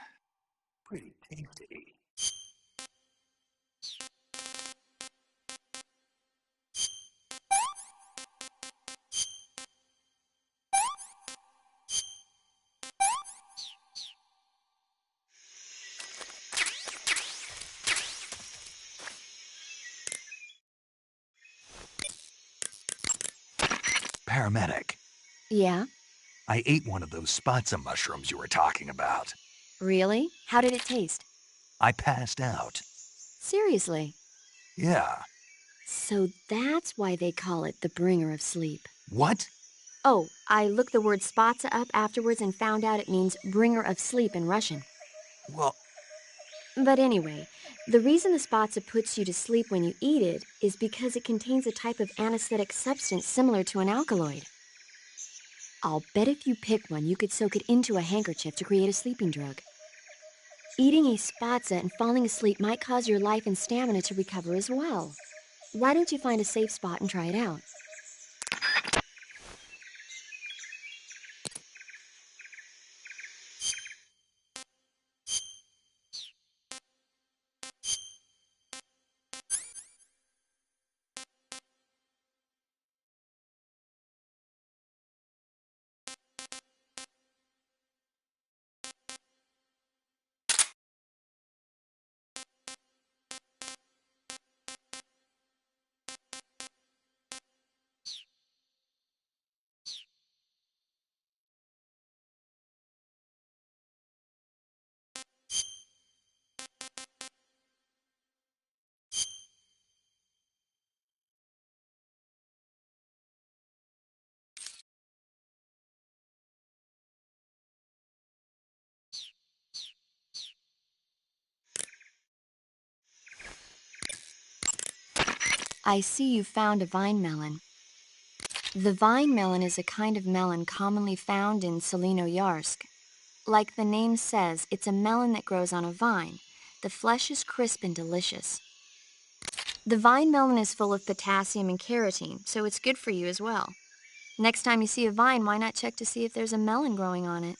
pretty tasty. Paramedic, Yeah? I ate one of those spots of mushrooms you were talking about. Really? How did it taste? I passed out. Seriously? Yeah. So that's why they call it the bringer of sleep. What? Oh, I looked the word spatsa up afterwards and found out it means bringer of sleep in Russian. Well, But anyway, the reason the spatsa puts you to sleep when you eat it is because it contains a type of anesthetic substance similar to an alkaloid. I'll bet if you pick one, you could soak it into a handkerchief to create a sleeping drug. Eating a spatsa and falling asleep might cause your life and stamina to recover as well. Why don't you find a safe spot and try it out? I see you found a vine melon. The vine melon is a kind of melon commonly found in Yarsk. Like the name says, it's a melon that grows on a vine. The flesh is crisp and delicious. The vine melon is full of potassium and carotene, so it's good for you as well. Next time you see a vine, why not check to see if there's a melon growing on it?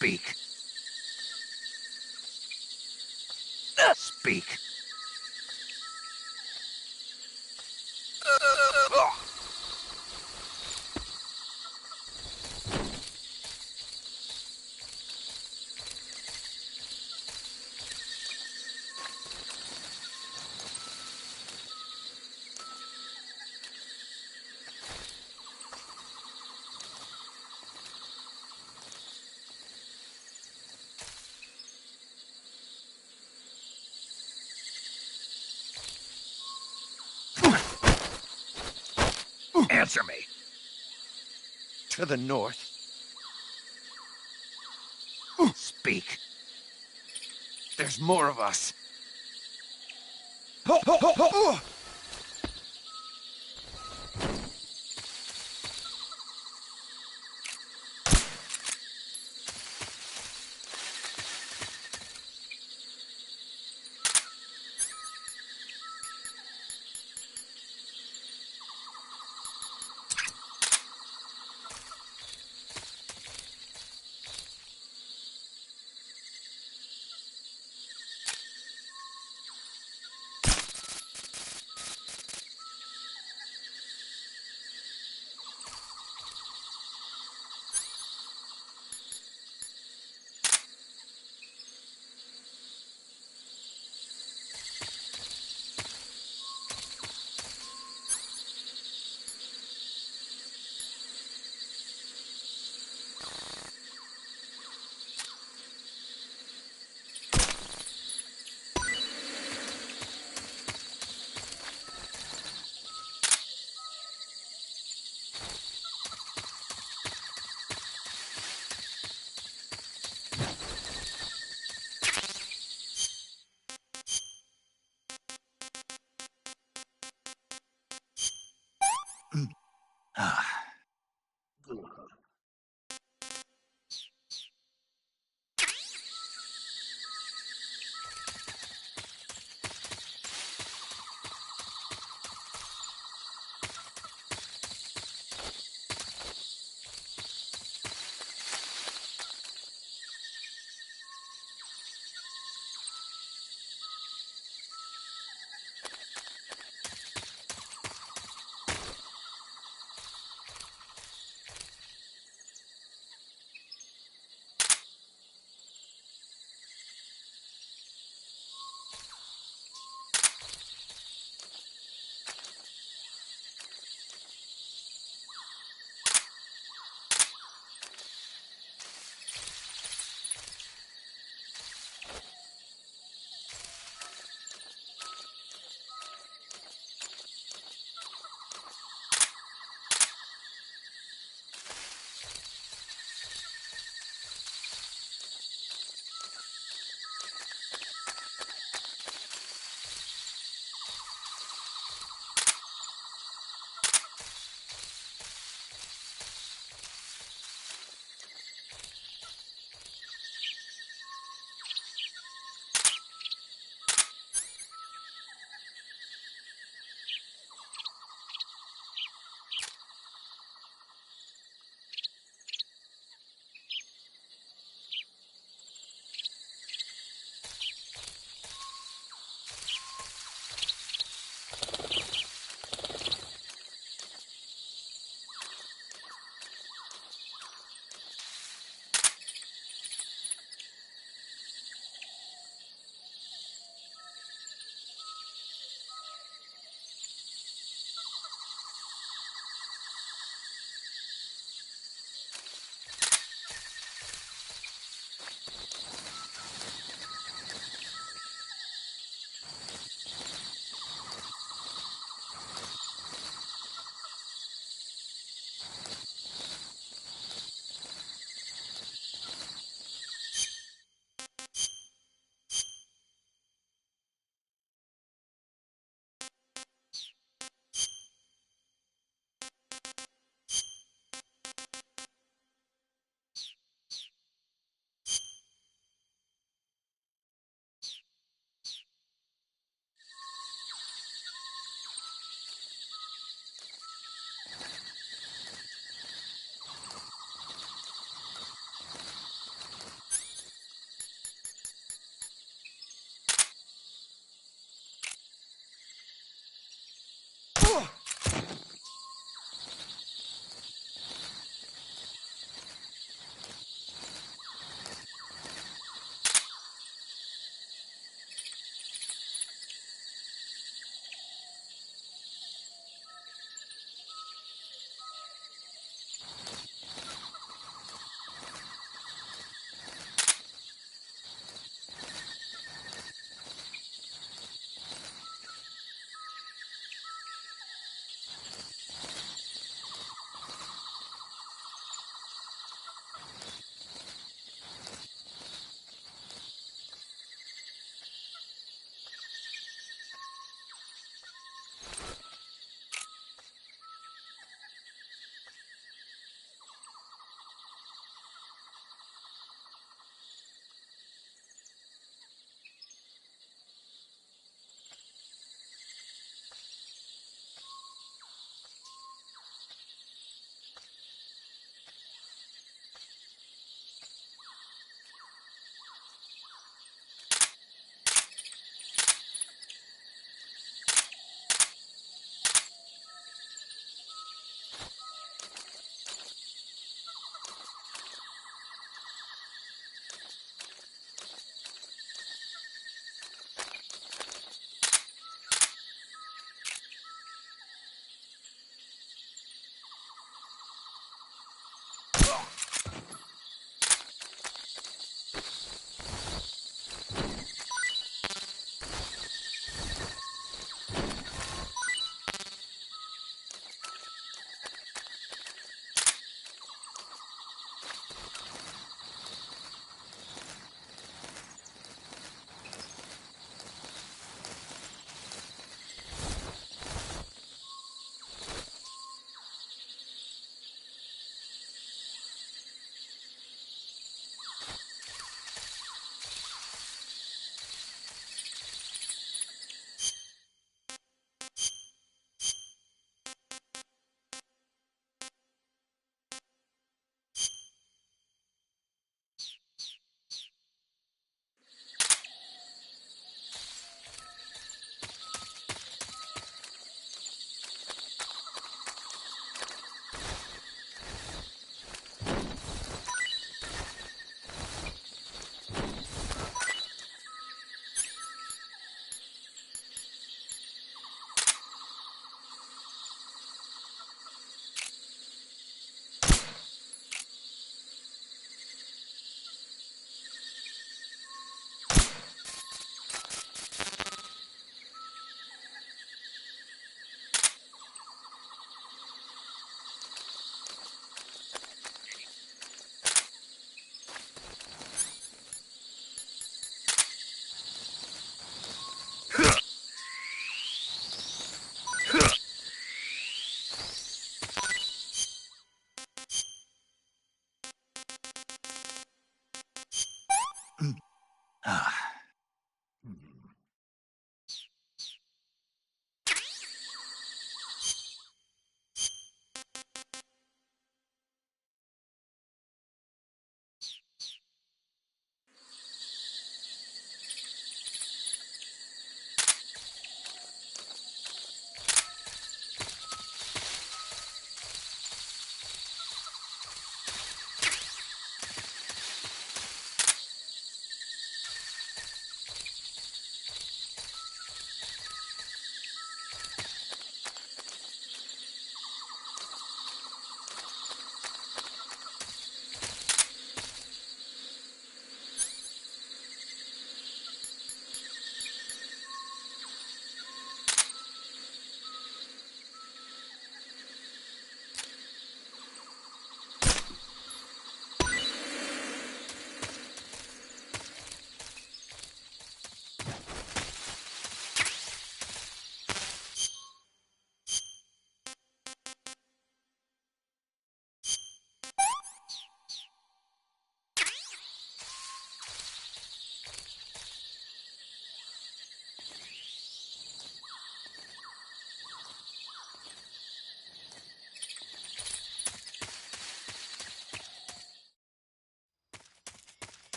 Speak. Speak. Answer me. To the north. Speak. There's more of us.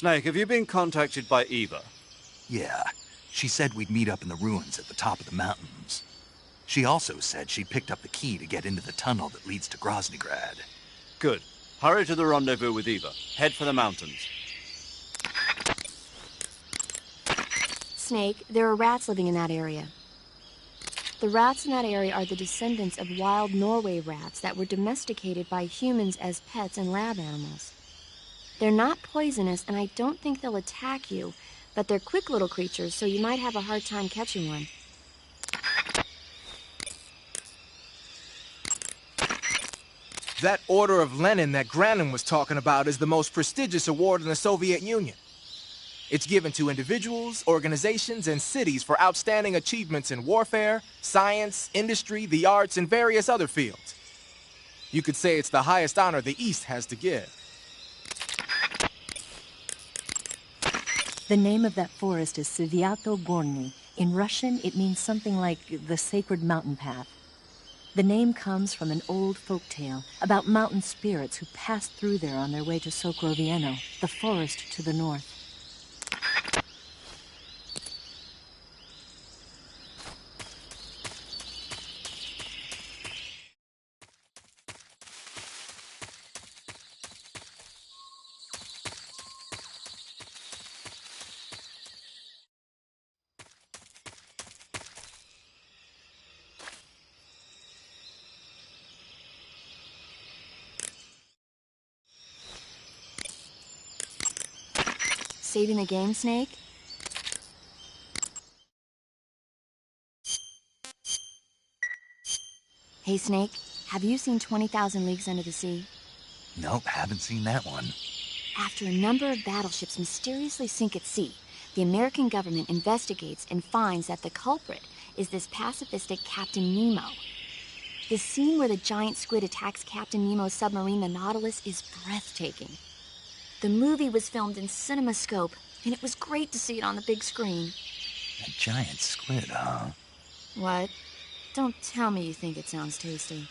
Snake, have you been contacted by Eva? Yeah, she said we'd meet up in the ruins at the top of the mountains. She also said she picked up the key to get into the tunnel that leads to Groznygrad. Good. Hurry to the rendezvous with Eva. Head for the mountains. Snake, there are rats living in that area. The rats in that area are the descendants of wild Norway rats that were domesticated by humans as pets and lab animals. They're not poisonous, and I don't think they'll attack you, but they're quick little creatures, so you might have a hard time catching one. That Order of Lenin that Granin was talking about is the most prestigious award in the Soviet Union. It's given to individuals, organizations, and cities for outstanding achievements in warfare, science, industry, the arts, and various other fields. You could say it's the highest honor the East has to give. The name of that forest is Sviato Gorny. In Russian, it means something like the sacred mountain path. The name comes from an old folk tale about mountain spirits who passed through there on their way to Sokrovieno, the forest to the north. Saving the game, Snake? Hey, Snake, have you seen 20,000 Leagues Under the Sea? Nope, haven't seen that one. After a number of battleships mysteriously sink at sea, the American government investigates and finds that the culprit is this pacifistic Captain Nemo. The scene where the giant squid attacks Captain Nemo's submarine, the Nautilus, is breathtaking. The movie was filmed in CinemaScope, and it was great to see it on the big screen. A giant squid, huh? What? Don't tell me you think it sounds tasty.